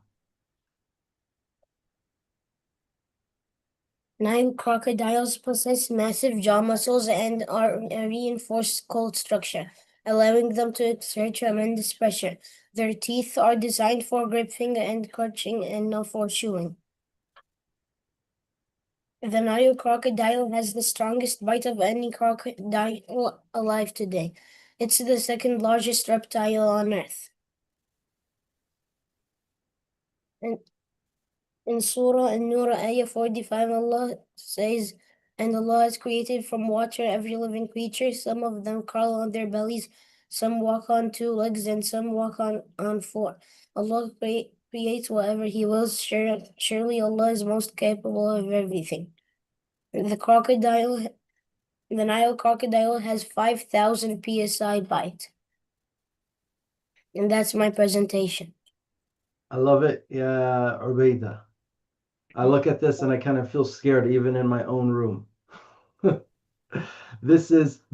Nile crocodiles possess massive jaw muscles and are a reinforced skull structure, allowing them to exert tremendous pressure. Their teeth are designed for gripping and crunching and not for chewing. The Nile crocodile has the strongest bite of any crocodile alive today. It's the second largest reptile on Earth. In Surah An-Nur, Ayah 45, Allah says, and Allah has created from water every living creature. Some of them crawl on their bellies, some walk on two legs, and some walk on four. Allah creates whatever He wills. Surely Allah is most capable of everything. The Nile crocodile has 5,000 psi bite. And that's my presentation. I love it. Yeah, Ubaida. I look at this and I kind of feel scared even in my own room. But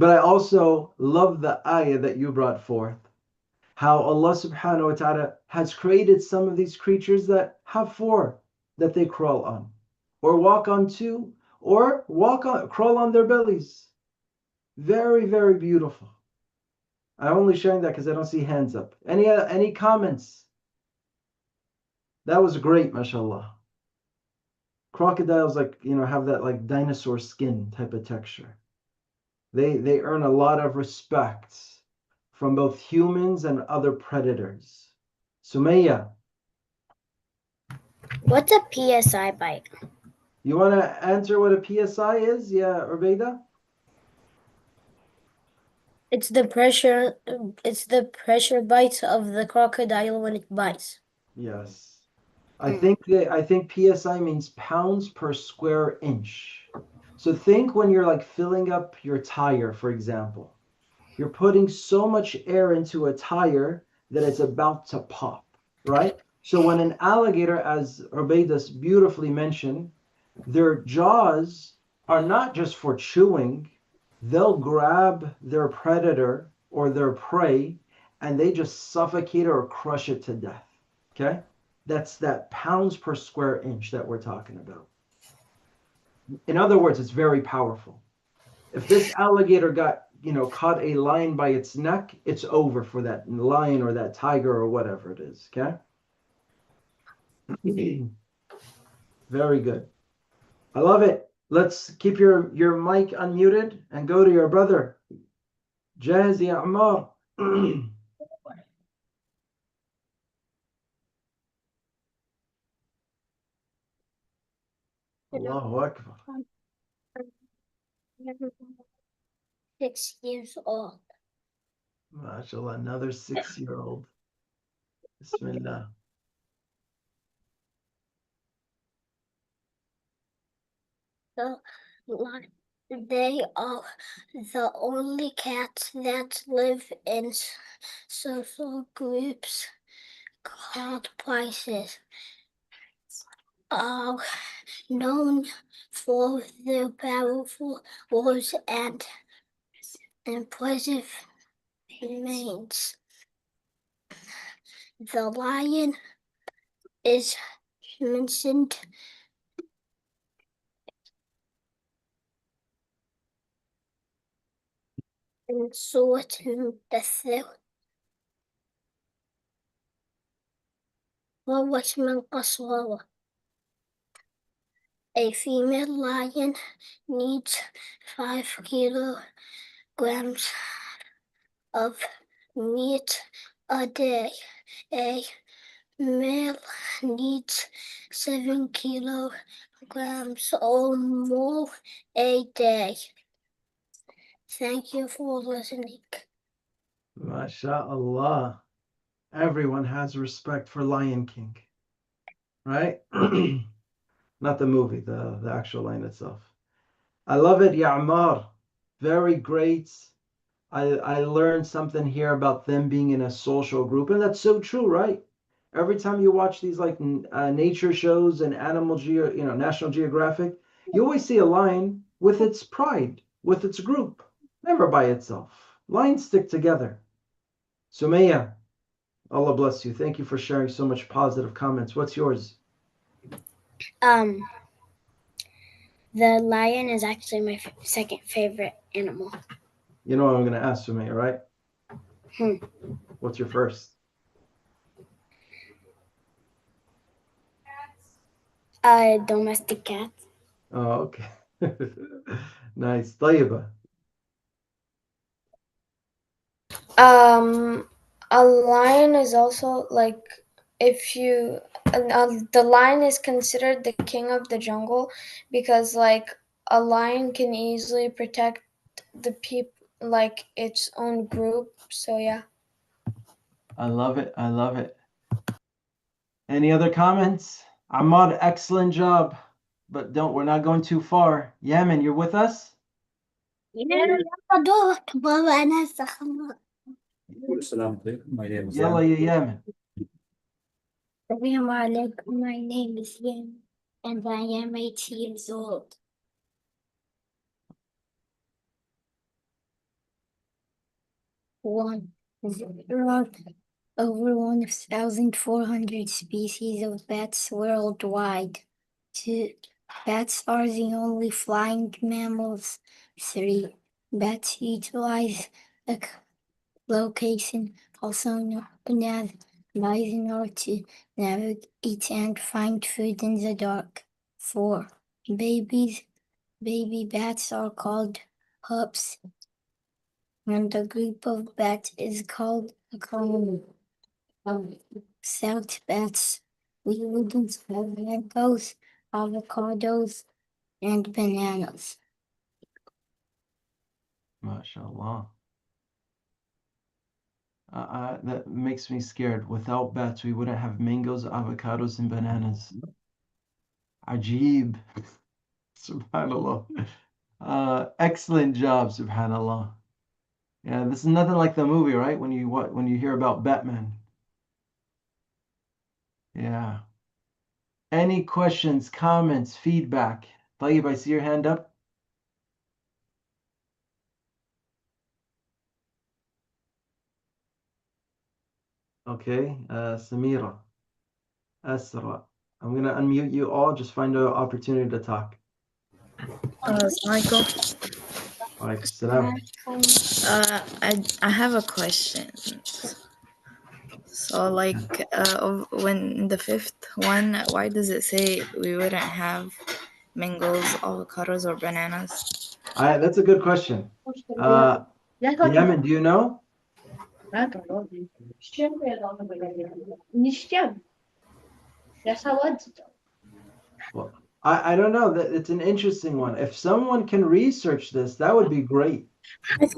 I also love the ayah that you brought forth. How Allah subhanahu wa ta'ala has created some of these creatures that have four that they crawl on, or walk on two, or crawl on their bellies. Very, very beautiful. I'm only sharing that because I don't see hands up. Any comments? That was great, mashallah. Crocodiles have that like dinosaur skin type of texture. They earn a lot of respect from both humans and other predators. Sumaya, What's a PSI bite? you want to answer what a PSI is? Yeah, Ubaida? It's the pressure bite of the crocodile when it bites. Yes. I think PSI means pounds per square inch. So think when you're like filling up your tire, for example. You're putting so much air into a tire that it's about to pop, right? So when an alligator, as Ubaidas beautifully mentioned, their jaws are not just for chewing. They'll grab their predator or their prey and they just suffocate or crush it to death. Okay? That's that pounds per square inch that we're talking about. In other words, it's very powerful. If this alligator got, caught a lion by its neck, it's over for that lion or that tiger or whatever it is. Okay? Very good. I love it. Let's keep your mic unmuted and go to your brother. Jaz ya Ammar. Allahu Akbar. 6 years old. MashaAllah, another 6-year-old. Bismillah. They are the only cats that live in social groups called places, are known for their powerful wars and impressive manes. The lion is mentioned in Surah Al-Mudaththir. وَوَسْمَ الْقَصْوَرَ. A female lion needs 5 kilograms of meat a day. A male needs 7 kilograms or more a day. Thank you for listening. MashaAllah. Everyone has respect for Lion King, right? Not the movie, the actual line itself. I love it, Ya'mar. Very great. I learned something here about them being in a social group, and that's so true, right? Every time you watch these like nature shows and National Geographic, you always see a lion with its pride, with its group, never by itself. Lions stick together. Sumaya, Allah bless you. Thank you for sharing so much positive comments. What's yours? Um, the lion is actually my second favorite animal. You know what I'm going to ask Sumaya, right? What's your first? Domestic cat. Oh, okay. Nice. طيبة. A lion is also like if you the lion is considered the king of the jungle because like a lion can easily protect the people like its own group. So yeah. I love it. I love it. Any other comments? Ahmad, excellent job. But we're not going too far. Yaman, you're with us? Yalla ya Yaman. Assalamu alaikum. My name is Yin, and I am 8 years old. There are over 1,400 species of bats worldwide. 2. Bats are the only flying mammals. 3. Bats utilize a location, also known as Bison, to navigate and find food in the dark. 4. Baby bats are called pups, and a group of bats is called a colony. South bats, we wouldn't have mangoes, avocados, and bananas. MashaAllah. That makes me scared. Without bats, we wouldn't have mangoes, avocados, and bananas. Ajib. Subhanallah. Excellent job, Subhanallah. Yeah, this is nothing like the movie, right? When you hear about Batman. Yeah. Any questions, comments, feedback? Tayyib, I see your hand up. Okay, Samira, Asra. I'm gonna unmute you all. Just find an opportunity to talk. Michael, Alaikum salam. I have a question. So, like, when the fifth one, why does it say we wouldn't have mangoes, avocados, or bananas? That's a good question. Yemen, do you know? Well, I don't know. That it's an interesting one. If someone can research this, that would be great.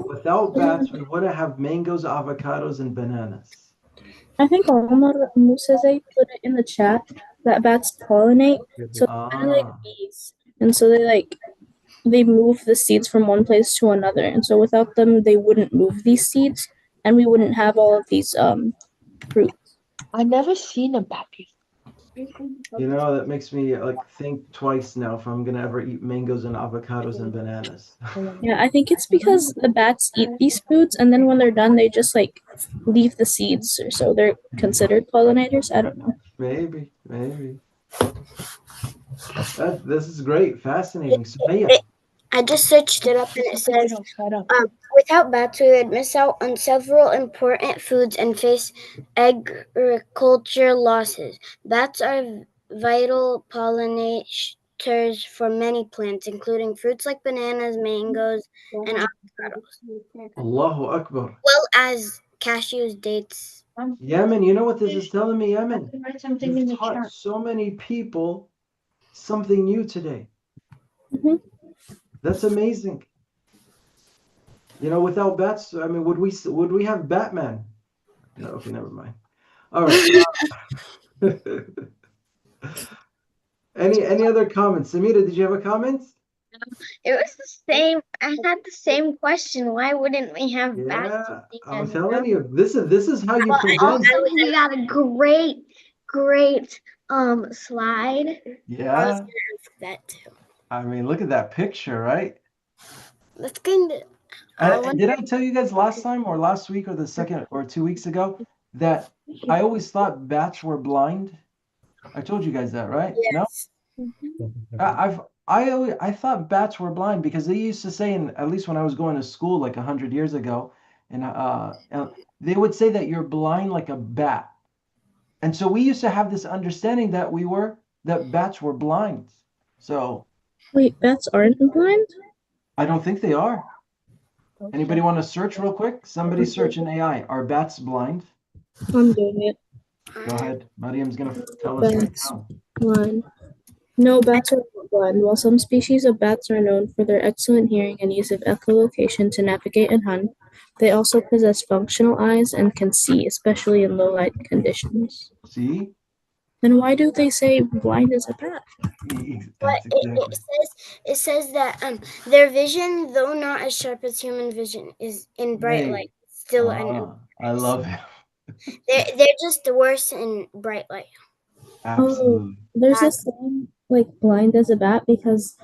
Without bats, we wouldn't have mangoes, avocados, and bananas. I think Omar Musase put it in the chat that bats pollinate, so they're kind of like bees, and so they move the seeds from one place to another, and so without them, they wouldn't move these seeds, and we wouldn't have all of these fruits. I've never seen a bat before. You know, that makes me like think twice now if I'm gonna ever eat mangoes and avocados and bananas. Yeah, I think it's because the bats eat these foods, and then when they're done, they just like leave the seeds, or so they're considered pollinators. I don't know. Maybe. This is great, fascinating. Sumaya. I just searched it up and it says, without bats, we would miss out on several important foods and face agriculture losses. Bats are vital pollinators for many plants, including fruits like bananas, mangoes, and avocados, Allahu Akbar. well as cashews, dates. Yemen, you know what this is telling me, Yemen? Write something in You've the taught chat. so many people something new today. Mhm. That's amazing. You know, without bats, I mean, would we have Batman? No, okay, never mind. All right. Any other comments? Samira, did you have a comment? It was the same. I had the same question. Why wouldn't we have bats Yeah, at the I'm end? telling you, this is how you Well, and prevent. also we got a great slide. I was Yeah, gonna ask that too. I mean, look at that picture, right? That's kind of. I And wonder. did I tell you guys last time or last week or the second or 2 weeks ago that I always thought bats were blind? I told you guys that, right? No? Yes. I thought bats were blind because they used to say, in at least when I was going to school like 100 years ago, and they would say that you're blind like a bat. And so we used to have this understanding that bats were blind. So Wait, bats aren't blind? I don't think they are. Anybody want to search real quick? Somebody search in AI. Are bats blind? I'm doing it. Go ahead. Mariam's gonna tell us right Bats now. blind. No, bats are not blind. While some species of bats are known for their excellent hearing and use of echolocation to navigate and hunt, they also possess functional eyes and can see, especially in low light conditions. See? Then why do they say blind as a bat? But That's exactly. it says that their vision, though not as sharp as human vision, is in bright light. Still I love it. they're just worse in bright light. Absolutely. There's this saying, like, blind as a bat, because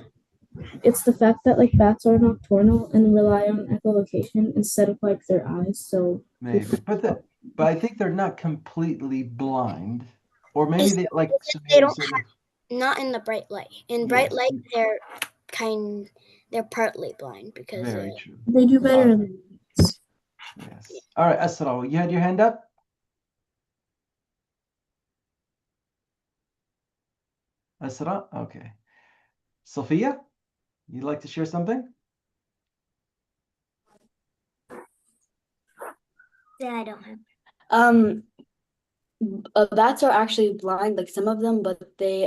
it's the fact that, like, bats are nocturnal and rely on echolocation instead of, like, their eyes, so... Maybe. But I think they're not completely blind. Or maybe they like It's just they Samira don't said. have not in the bright light. In Yeah. bright light, they're partly blind because Very true. They do better than bats. Yes. All right, Asra, you had your hand up? Asra? Okay. Sophia, you'd like to share something? Yeah, I don't have. Bats are actually blind, like some of them, but they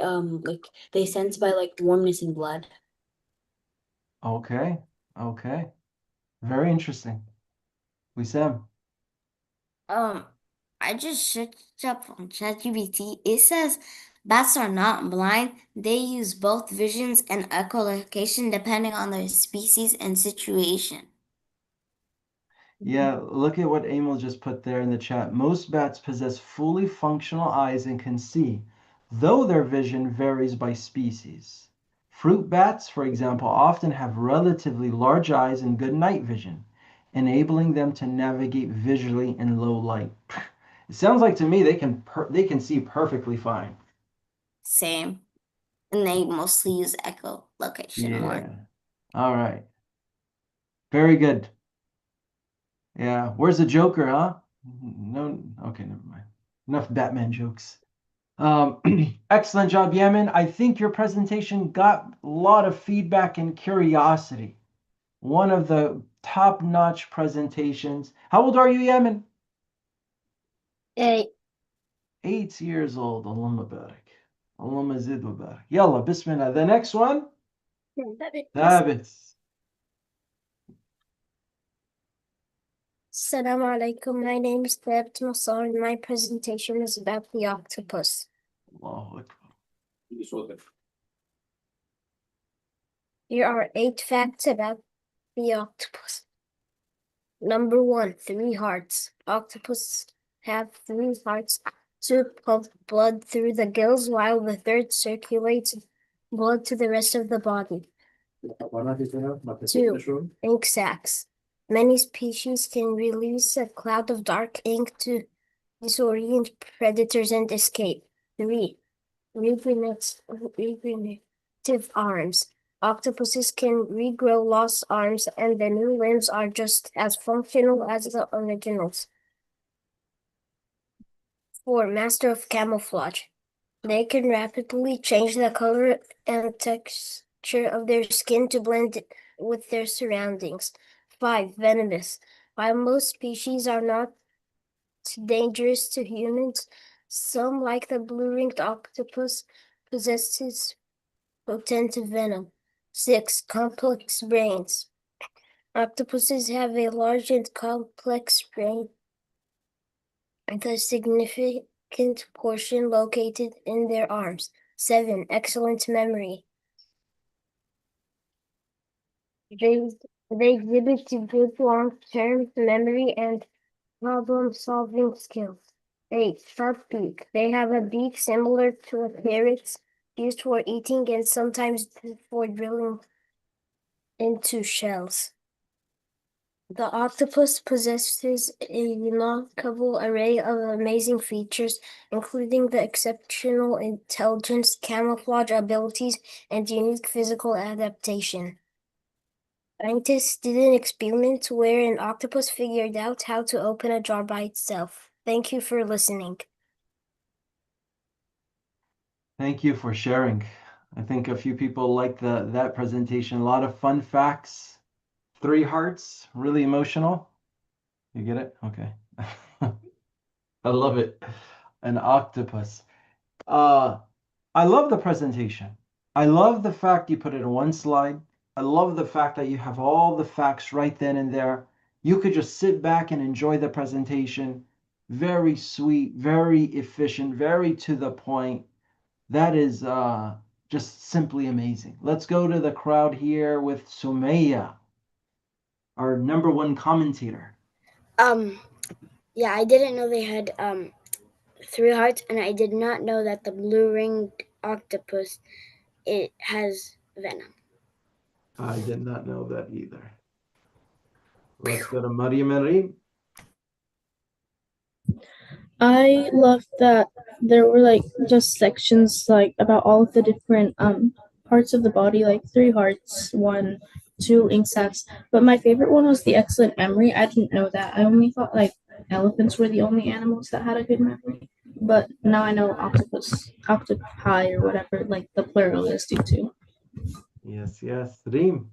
sense by like warmness in blood. Okay. Okay. Very interesting. Wissam. I just searched up on ChatGPT. It says bats are not blind. They use both visions and echolocation depending on their species and situation. Yeah, look at what Emil just put there in the chat. Most bats possess fully functional eyes and can see, though their vision varies by species. Fruit bats, for example, often have relatively large eyes and good night vision, enabling them to navigate visually in low light. It sounds like to me they can see perfectly fine. Same. And they mostly use echolocation more. Yeah. All right. Very good. Yeah. Where's the Joker, huh? No. Okay, never mind. Enough Batman jokes. Excellent job, Yemen. I think your presentation got a lot of feedback and curiosity. One of the top-notch presentations. How old are you, Yemen? 8. 8 years old. Allah Mubarak. Allah Mazid Mubarak. Yalla, Bismillah. The next one? Thabit. Assalamu alaikum. My name is Thabit Masar and my presentation is about the octopus. Allahu Akbar. Here are 8 facts about the octopus. Number 1, 3 hearts. Octopuses have 3 hearts. 2 pump blood through the gills while the third circulates blood to the rest of the body. 2. Ink sacs. Many species can release a cloud of dark ink to disorient predators and escape. 3. Regenerative arms. Octopuses can regrow lost arms, and the new limbs are just as functional as the originals. 4. Master of camouflage. They can rapidly change the color and texture of their skin to blend with their surroundings. 5. Venomous. While most species are not dangerous to humans. Some, like the blue-ringed octopus, possesses potent venom. 6. Complex brains. Octopuses have a large and complex brain, with a significant portion located in their arms. 7. Excellent memory. They exhibit good long-term memory and problem-solving skills. 8. Sharp beak. They have a beak similar to a parrot's, used for eating and sometimes for drilling into shells. The octopus possesses a remarkable array of amazing features, including the exceptional intelligence, camouflage abilities, and unique physical adaptation. Scientists did an experiment where an octopus figured out how to open a jar by itself. Thank you for listening. Thank you for sharing. I think a few people liked that presentation. A lot of fun facts. 3 hearts, really emotional. You get it? Okay. I love it. An octopus. I love the presentation. I love the fact you put it in one slide. I love the fact that you have all the facts right then and there. You could just sit back and enjoy the presentation. Very sweet, very efficient, very to the point. That is just simply amazing. Let's go to the crowd here with Sumaya, our #1 commentator. Yeah, I didn't know they had 3 hearts, and I did not know that the blue-ringed octopus, it has venom. I did not know that either. Let's go to Mariam and Reem. I love that there were like just sections like about all of the different parts of the body, like 3 hearts, 1, 2 ink sacs. But my favorite one was the excellent memory. I didn't know that. I only thought like elephants were the only animals that had a good memory. But now I know octopi or whatever, like the plural is do too. Yes, yes. Reem.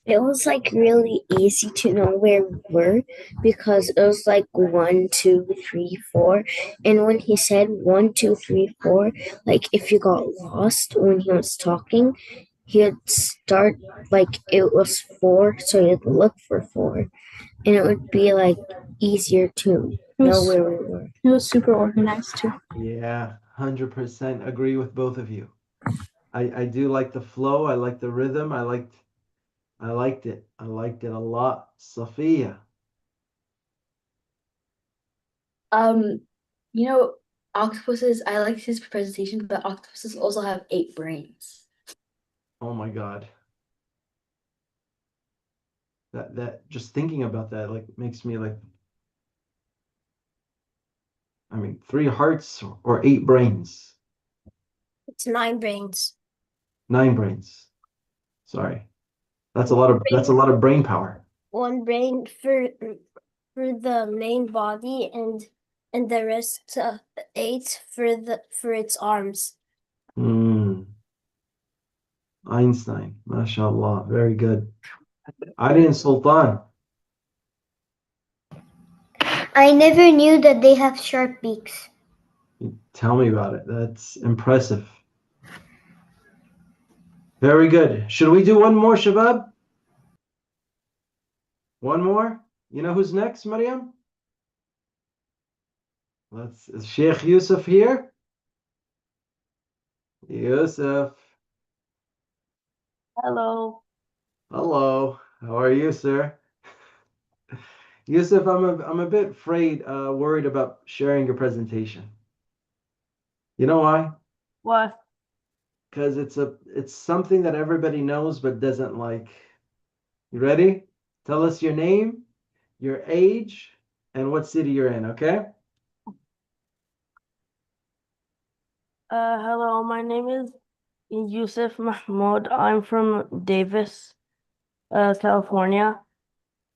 It was like really easy to know where we were because it was like 1, 2, 3, 4. And when he said 1, 2, 3, 4, like if you got lost when he was talking, he'd start like it was 4, so you'd look for 4. And it would be like easier to know where we were. It was super organized too. Yeah, 100% agree with both of you. I do like the flow. I like the rhythm. I liked it. I liked it a lot. Sophia. You know, octopuses, I liked his presentation, but octopuses also have 8 brains. Oh my God. That just thinking about that like makes me like, I mean, 3 hearts or 8 brains. It's 9 brains. 9 brains. Sorry. That's a lot of brain power. 1 brain for the main body and the rest 8 for its arms. Einstein. MashaAllah. Very good. Ali and Sultan. I never knew that they have sharp beaks. Tell me about it. That's impressive. Very good. Should we do one more, Shabab? One more? You know who's next, Mariam? Is Sheikh Yusuf here? Yusuf. Hello. Hello. How are you, sir? Yusuf, I'm a bit worried about sharing your presentation. You know why? What? Because it's something that everybody knows but doesn't like. You ready? Tell us your name, your age, and what city you're in, okay? Hello, my name is Yusuf Mahmoud. I'm from Davis, California.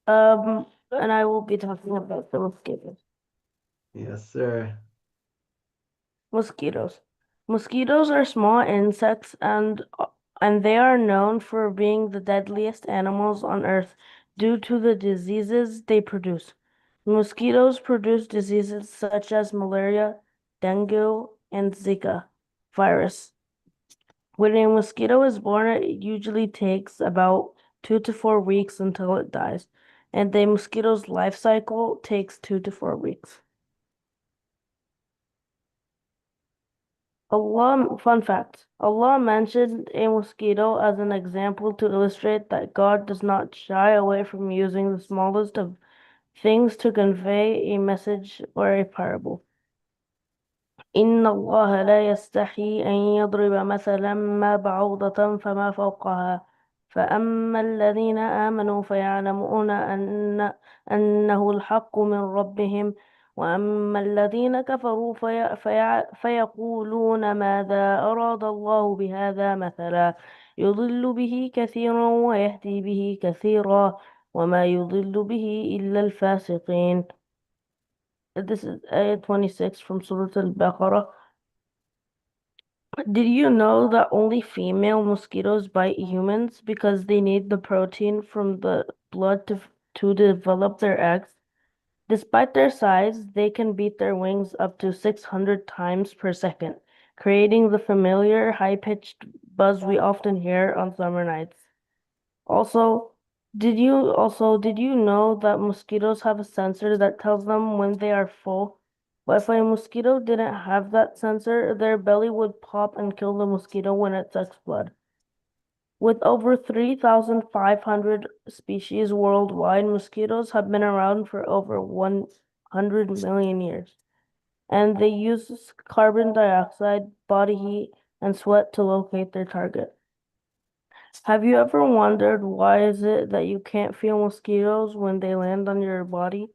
And I will be talking about the mosquitoes. Yes, sir. Mosquitoes. Mosquitoes are small insects and they are known for being the deadliest animals on Earth due to the diseases they produce. Mosquitoes produce diseases such as malaria, dengue, and Zika virus. When a mosquito is born, it usually takes about 2 to 4 weeks until it dies, and a mosquito's life cycle takes 2 to 4 weeks. Fun fact, Allah mentioned a mosquito as an example to illustrate that God does not shy away from using the smallest of things to convey a message or a parable. إن الله لا يستحي أن يضرب مثلا ما بعوضة فما فوقها فأما الذين آمنوا فيعلمون أنه الحق من ربهم وأما الذين كفروا فيقولون ماذا أراد الله بهذا مثلا يضل به كثيرا ويهدي به كثيرا وما يضل به إلا الفاسقين. This is ayah 26 from Surah Al-Baqarah. Did you know that only female mosquitoes bite humans because they need the protein from the blood to develop their eggs? Despite their size, they can beat their wings up to 600 times per second, creating the familiar high-pitched buzz we often hear on summer nights. Did you know that mosquitoes have a sensor that tells them when they are full? But if a mosquito didn't have that sensor, their belly would pop and kill the mosquito when it sucks blood. With over 3,500 species worldwide, mosquitoes have been around for over 100 million years, and they use carbon dioxide, body heat, and sweat to locate their target. Have you ever wondered why is it that you can't feel mosquitoes when they land on your body?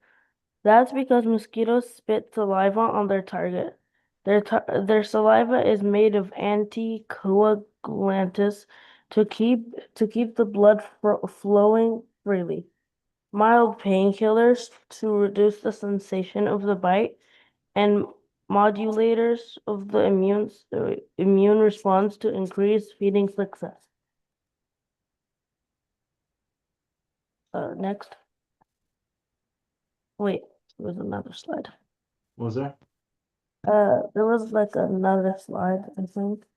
That's because mosquitoes spit saliva on their target. Their saliva is made of anticoagulants to keep the blood flowing freely, mild painkillers to reduce the sensation of the bite, and modulators of the immune response to increase feeding success. Next. Wait, there was another slide. Was there? There was like another slide, I think.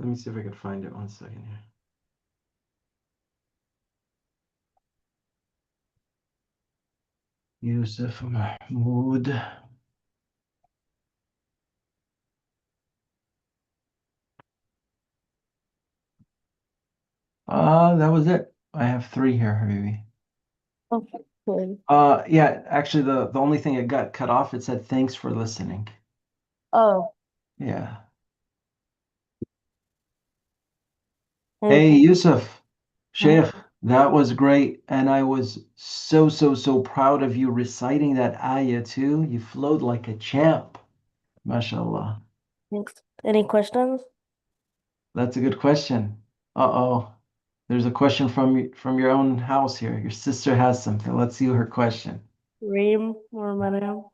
Let me see if I can find it. 1 second here. Yusuf Mahmoud. That was it. I have 3 here, Habibi. Okay. Yeah, actually the only thing it got cut off, it said thanks for listening. Oh, Yeah. thank Hey, you. Yusuf, Sheikh, that was great. And I was so proud of you reciting that ayah too. You flowed like a champ. MashaAllah. Thanks. Any questions? That's a good question. Uh-oh. There's a question from your own house here. Your sister has something. Let's see her question. Reem or Mariam?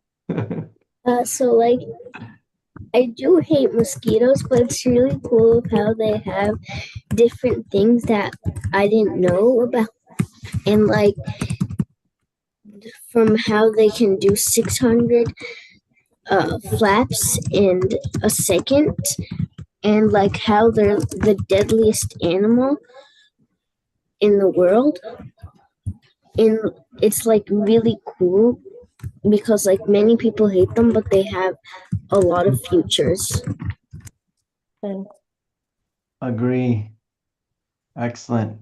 So like I do hate mosquitoes, but it's really cool how they have different things that I didn't know about. And like from how they can do 600 flaps in a second, and like how they're the deadliest animal in the world. And it's like really cool because like many people hate them, but they have a lot of futures. Thanks. Agree. Excellent.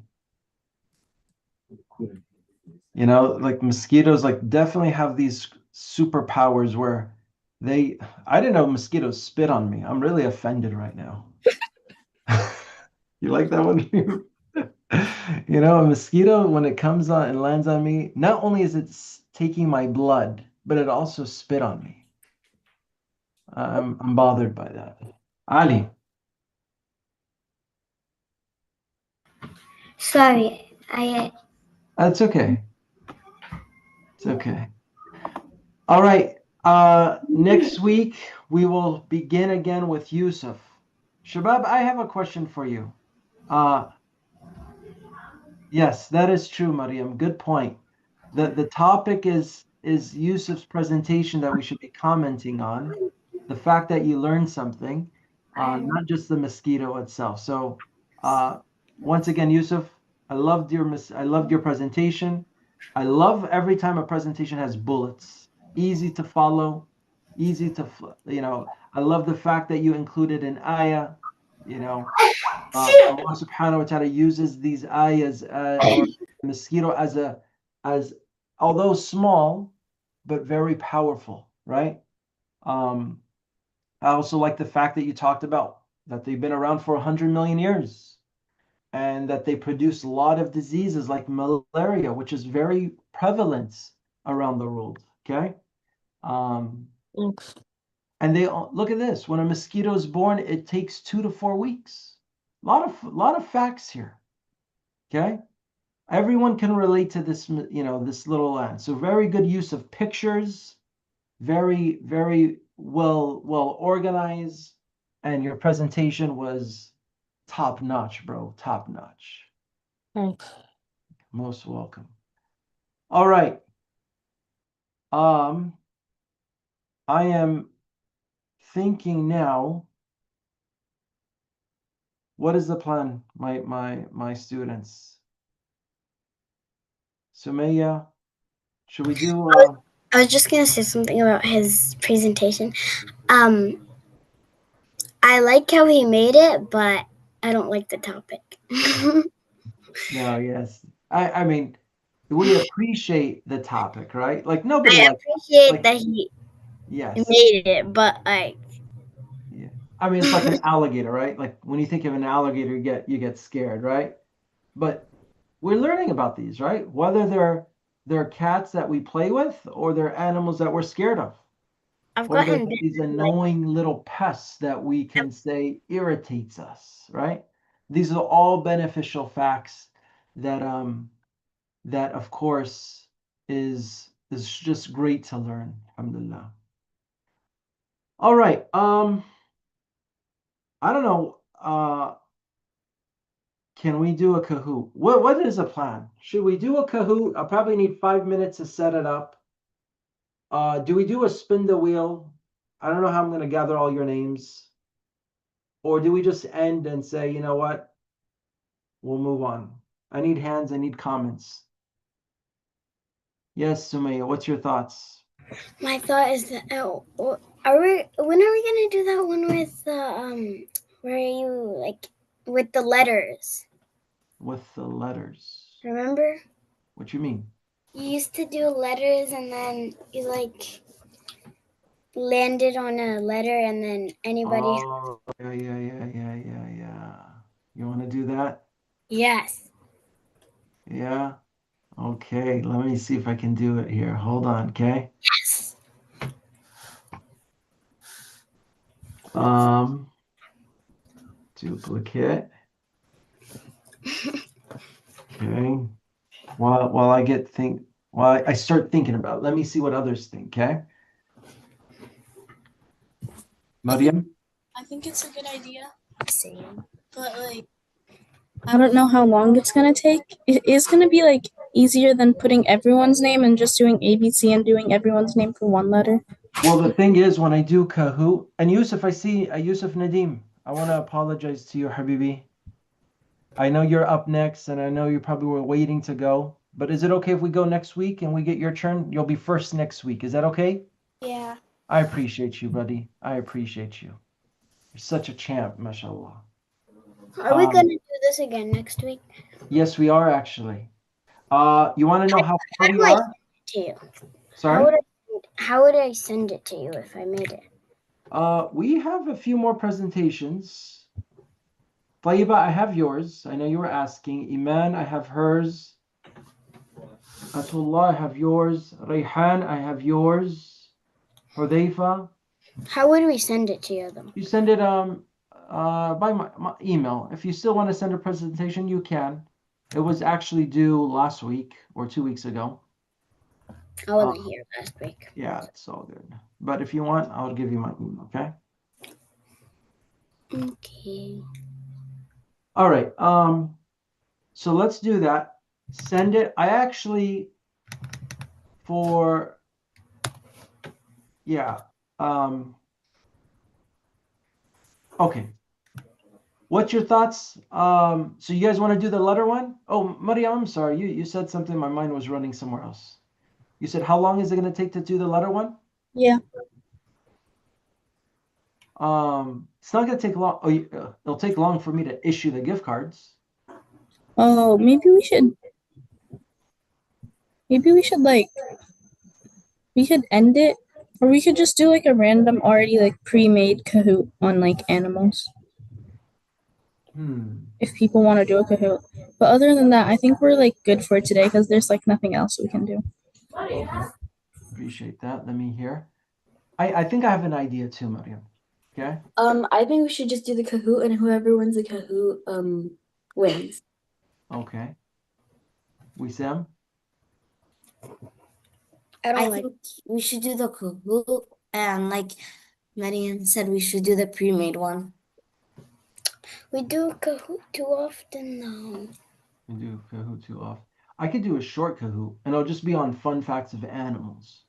You know, like mosquitoes like definitely have these superpowers where I didn't know mosquitoes spit on me. I'm really offended right now. You like that one? You know, a mosquito, when it comes on and lands on me, not only is it taking my blood, but it also spit on me. I'm bothered by that. Ali, Sorry, that's okay. It's okay. All right. Next week we will begin again with Yusuf. Shabab, I have a question for you. Uh, yes, that is true, Mariam. Good point. The topic is Yusuf's presentation that we should be commenting on. The fact that you learned something, not just the mosquito itself. So once again, Yusuf, I loved your presentation. I love every time a presentation has bullets, easy to follow, easy to I love the fact that you included an ayah. You know, Allah Subhanahu wa Taala uses these ayahs or mosquito as although small but very powerful, right? I also like the fact that you talked about that they've been around for 100 million years and that they produce a lot of diseases like malaria, which is very prevalent around the world. Okay. And they look at this: when a mosquito is born, it takes 2 to 4 weeks. A lot of facts here. Okay. Everyone can relate to this, this little land. So very good use of pictures, very, very well organized, and your presentation was top notch, bro. Top notch. Thanks. Most welcome. All right. I am thinking now, what is the plan, my students? Sumaya, should we do I was just gonna say something about his presentation. I like how he made it, but I don't like the topic. No, yes. I mean, we appreciate the topic, right? Like nobody I likes appreciate that he yes. made it, but Yeah. I mean, it's like an alligator, right? Like when you think of an alligator, you get scared, right? But we're learning about these, right? Whether they're cats that we play with or they're animals that we're scared of. I've Or they're gotten these annoying little pests that we can say irritates us, right? These are all beneficial facts that that of course is just great to learn. Alhamdulillah. All right. I don't know. Can we do a Kahoot? What is a plan? Should we do a Kahoot? I'll probably need 5 minutes to set it up. Do we do a spin the wheel? I don't know how I'm gonna gather all your names. Or do we just end and say, you know what? We'll move on. I need hands, I need comments. Yes, Sumaya, what's your thoughts? my thought is that when are we gonna do that one with the where you like with the letters? With the letters. Remember? What you mean? You used to do letters and then you like landed on a letter and then anybody. Oh, yeah. You want to do that? Yes. Yeah. Okay, let me see if I can do it here. Hold on, okay? Yes. Duplicate. Okay. While I start thinking about it, let me see what others think, okay? Mariam? I think it's a good idea. Same. But like I don't know how long it's gonna take. It is gonna be like easier than putting everyone's name and just doing ABC and doing everyone's name for one letter. Well, the thing is, when I do Kahoot, and Yusuf, I see Yusuf Nadim, I want to apologize to you, Habibi. I know you're up next, and I know you probably were waiting to go. But is it okay if we go next week and we get your turn? You'll be first next week. Is that okay? Yeah. I appreciate you, buddy. I appreciate you. You're such a champ, mashallah. Are we gonna do this again next week? Yes, we are actually. You want to know how far we I are? send it to you? Sorry? How would I send it to you if I made it? We have a few more presentations. Tayyiba, I have yours. I know you were asking. Iman, I have hers. Atullah, I have yours. Rayhan, I have yours. Hudayfa. How would we send it to you though? You send it by my email. If you still want to send a presentation, you can. It was actually due last week or 2 weeks ago. I wasn't here last week. Yeah, it's all good. But if you want, I'll give you my email, okay? Okay. All right. So let's do that. Send it. I actually, for Yeah. Okay. What's your thoughts? So you guys want to do the letter one? Oh, Maria, I'm sorry. You said something. My mind was running somewhere else. You said how long is it going to take to do the letter one? Yeah. It's not going to take long. Oh, it'll take long for me to issue the gift cards. Oh, maybe we should like we could end it, or we could just do like a random already like pre-made Kahoot on like animals if people want to do a Kahoot. But other than that, I think we're like good for today because there's like nothing else we can do. Okay. Appreciate that. Let me hear. I think I have an idea too, Mariam. Okay. I think we should just do the Kahoot, and whoever wins the Kahoot, wins. Okay. Sam. I think we should do the Kahoot, and like Marian said, we should do the pre-made one. We do Kahoot too often now. We do Kahoot too often. I could do a short Kahoot, and it'll just be on fun facts of animals.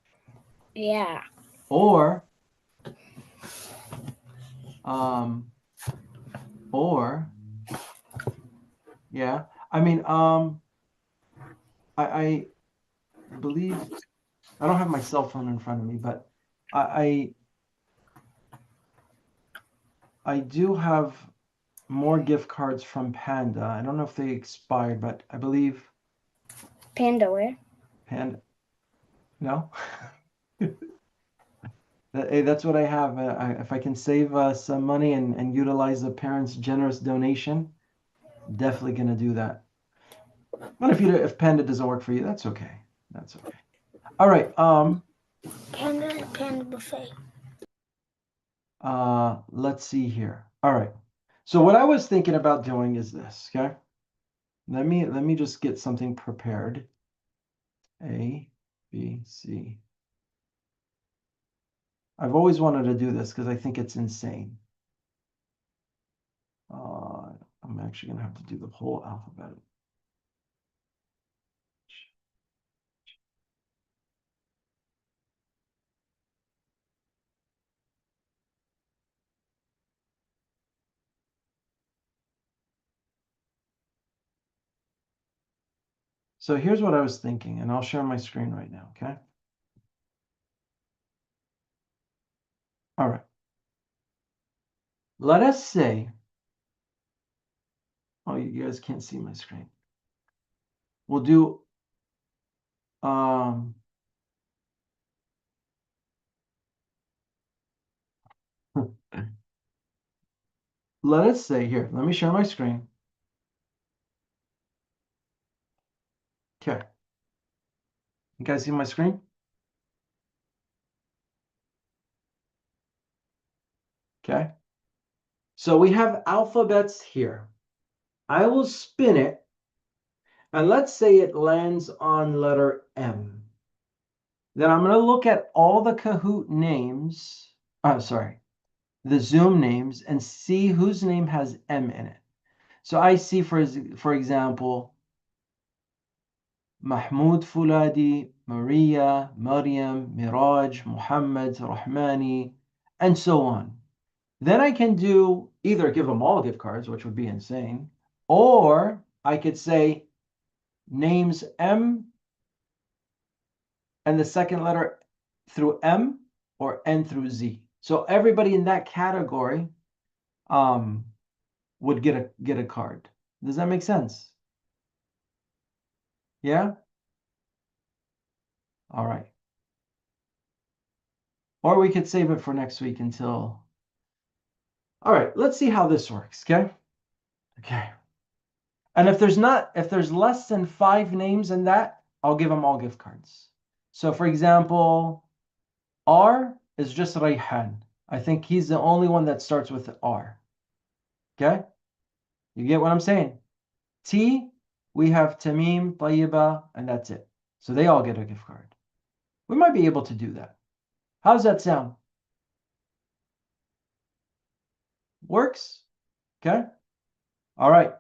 Yeah. Or yeah. I mean, I believe I don't have my cell phone in front of me, but I do have more gift cards from Panda. I don't know if they expired, but I believe Panda where? Panda. No. Hey, that's what I have. If I can save some money and utilize a parent's generous donation, definitely gonna do that. But if Panda doesn't work for you, that's okay. That's okay. All right. Panda buffet. Let's see here. All right. So what I was thinking about doing is this, okay? Let me just get something prepared. A, B, C. I've always wanted to do this because I think it's insane. I'm actually gonna have to do the whole alphabet. So here's what I was thinking, and I'll share my screen right now, okay? All right. Let us say, oh, you guys can't see my screen. We'll do, let us say here, let me share my screen. Okay. You guys see my screen? Okay. So we have alphabets here. I will spin it, and let's say it lands on letter M. Then I'm going to look at all the Kahoot names, the Zoom names, and see whose name has M in it. So I see, for example, Mahmoud Fuladi, Maria, Maryam, Miraj, Muhammad, Rahmani, and so on. Then I can do either give them all gift cards, which would be insane, or I could say names M and the second letter through M or N through Z. So everybody in that category would get a card. Does that make sense? Yeah? All right. Or we could save it for next week until. All right, let's see how this works, okay? Okay. And if there's less than 5 names in that, I'll give them all gift cards. So for example, R is just Rayhan. I think he's the only one that starts with R. Okay? You get what I'm saying? T, we have Tamim, Tayyiba, and that's it. So they all get a gift card. We might be able to do that. How does that sound? Works? Okay? All right. I'm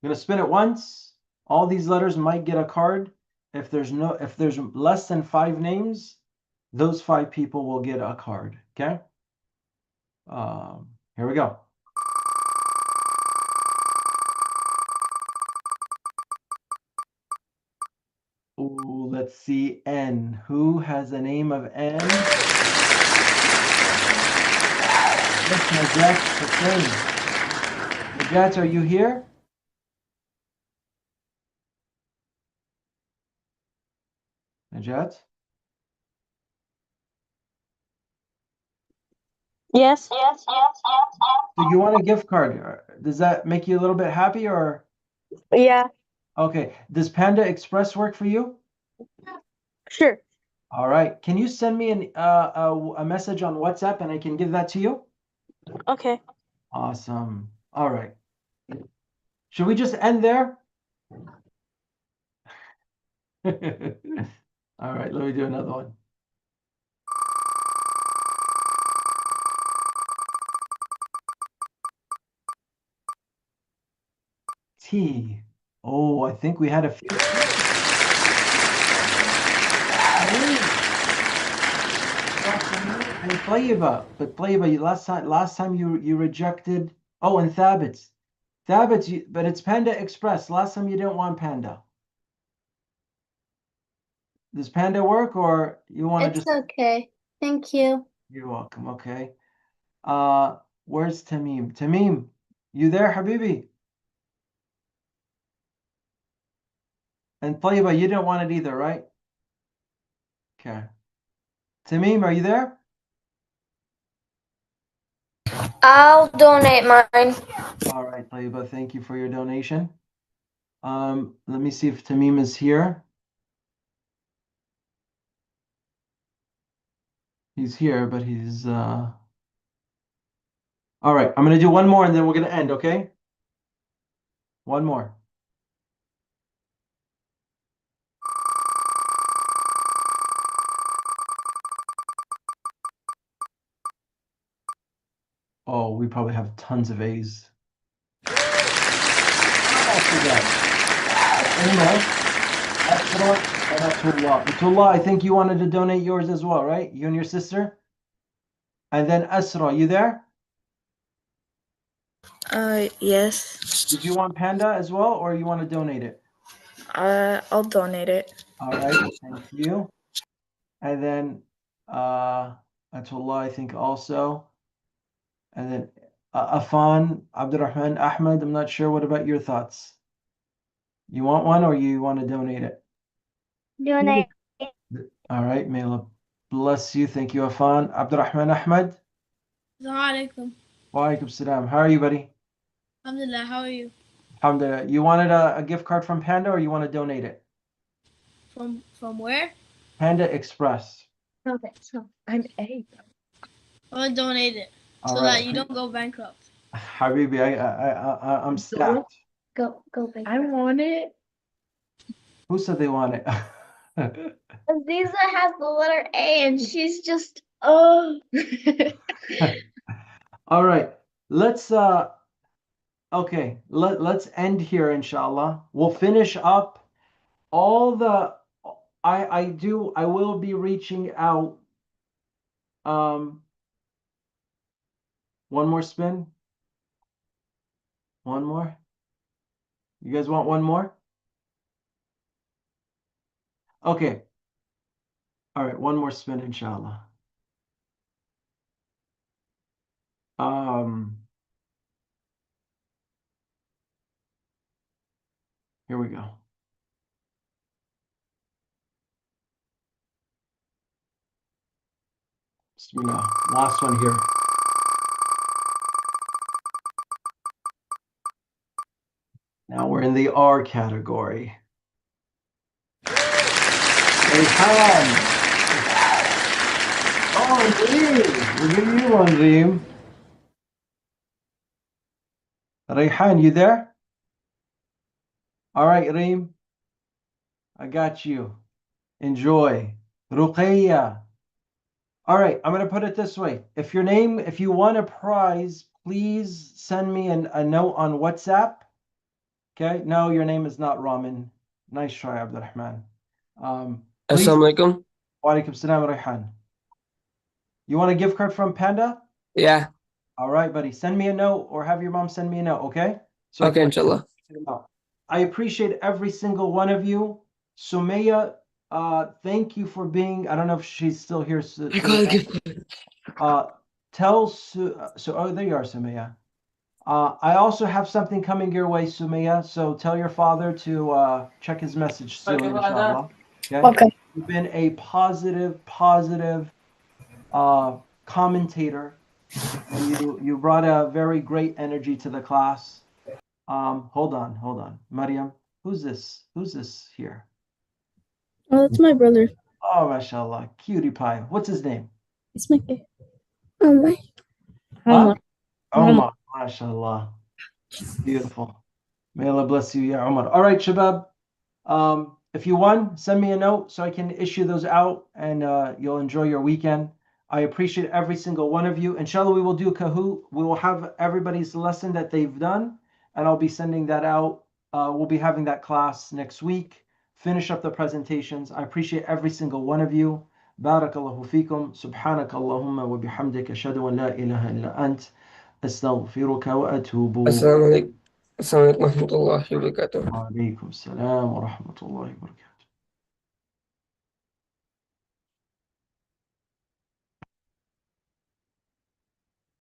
going to spin it once. All these letters might get a card. If there's less than 5 names, those 5 people will get a card. Okay. Here we go. Ooh, let's see. N. Who has a name of N? Yes, Najat Hussein. Najat, are you here? Najat? Yes. So you want a gift card? Does that make you a little bit happy or? Yeah. Okay. Does Panda Express work for you? Sure. All right. Can you send me a message on WhatsApp and I can give that to you? Okay. Awesome. All right. Should we just end there? All right. Let me do another one. T. Oh, I think we had a few. And طيبة, but طيبة, last time you rejected. Oh, and Thabit. Thabit, but it's Panda Express. Last time you didn't want Panda. Does Panda work or you want to It's just? okay. Thank you. You're welcome. Okay. Where's Tamim? Tamim, you there, Habibi? And طيبة, you didn't want it either, right? Okay. Tamim, are you there? I'll donate mine. All right, طيبة, thank you for your donation. Let me see if Tamim is here. He's here, but he's all right, I'm gonna do one more and then we're gonna end, okay? One more. Oh, we probably have tons of A's. Atullah, I think you wanted to donate yours as well, right? You and your sister? And then Asra, you there? Yes. Did you want Panda as well, or you want to donate it? I'll donate it. All right, thank you. And then Atullah, I think also. And then Afan, Abdurrahman, Ahmed, I'm not sure. What about your thoughts? You want one or you want to donate it? Donate. All right, may Allah bless you. Thank you, Afan. Abdurrahman Ahmed. Assalamu alaikum. Wa alaikum salam. How are you, buddy? Alhamdulillah, how are you? Alhamdulillah. You wanted a gift card from Panda or you want to donate it? From where? Panda Express. Okay, so I'm A. I want to donate it All so right. that you don't go bankrupt. Habibi, I'm stacked. Go back. I want it. Who said they want it? Aziza has the letter A and she's just oh. All right. Let's okay, let's end here, inshallah. We'll finish up all the I will be reaching out. One more spin. One more. You guys want one more? Okay. All right, one more spin, inshallah. Here we go. Bismillah. Last one here. Now we're in the R category. Rayhan. Oh, Reem. We're giving you one, Reem. Rayhan, you there? All right, Reem. I got you. Enjoy. Ruqayya. All right, I'm going to put it this way. If you want a prize, please send me a note on WhatsApp. Okay? No, your name is not Ramin. Nice try, Abdurrahman. Assalamu alaikum. Wa alaikum salam, Rayhan. You want a gift card from Panda? Yeah. All right, buddy. Send me a note or have your mom send me a note, okay? So Okay, inshallah. I appreciate every single one of you. Sumaya, thank you for being, I don't know if she's still here. I got a gift card. Tell oh, there you are, Sumaya. I also have something coming your way, Sumaya. So tell your father to check his message soon, inshallah. Okay. You've been a positive commentator, and you brought a very great energy to the class. Hold on. Mariam, who's this? Who's this here? Oh, that's my brother. Oh, mashallah. Cutie pie. What's his name? It's my kid. Oh my. Huh? Omar. Omar. Mashallah. Beautiful. May Allah bless you, Ya Omar. All right, Shabab. If you won, send me a note so I can issue those out and you'll enjoy your weekend. I appreciate every single one of you. Inshallah, we will do Kahoot. We will have everybody's lesson that they've done, and I'll be sending that out. We'll be having that class next week. Finish up the presentations. I appreciate every single one of you. Barakallahu fikum. Subhanaka Allahumma wa bihamdika ashhadu an la ilaha illa ant. Astaghfiruka wa atubu. Assalamu alaikum. Assalamu alaikum wa rahmatullahi wa barakatuh. Wa alaikum salam wa rahmatullahi wa barakatuh.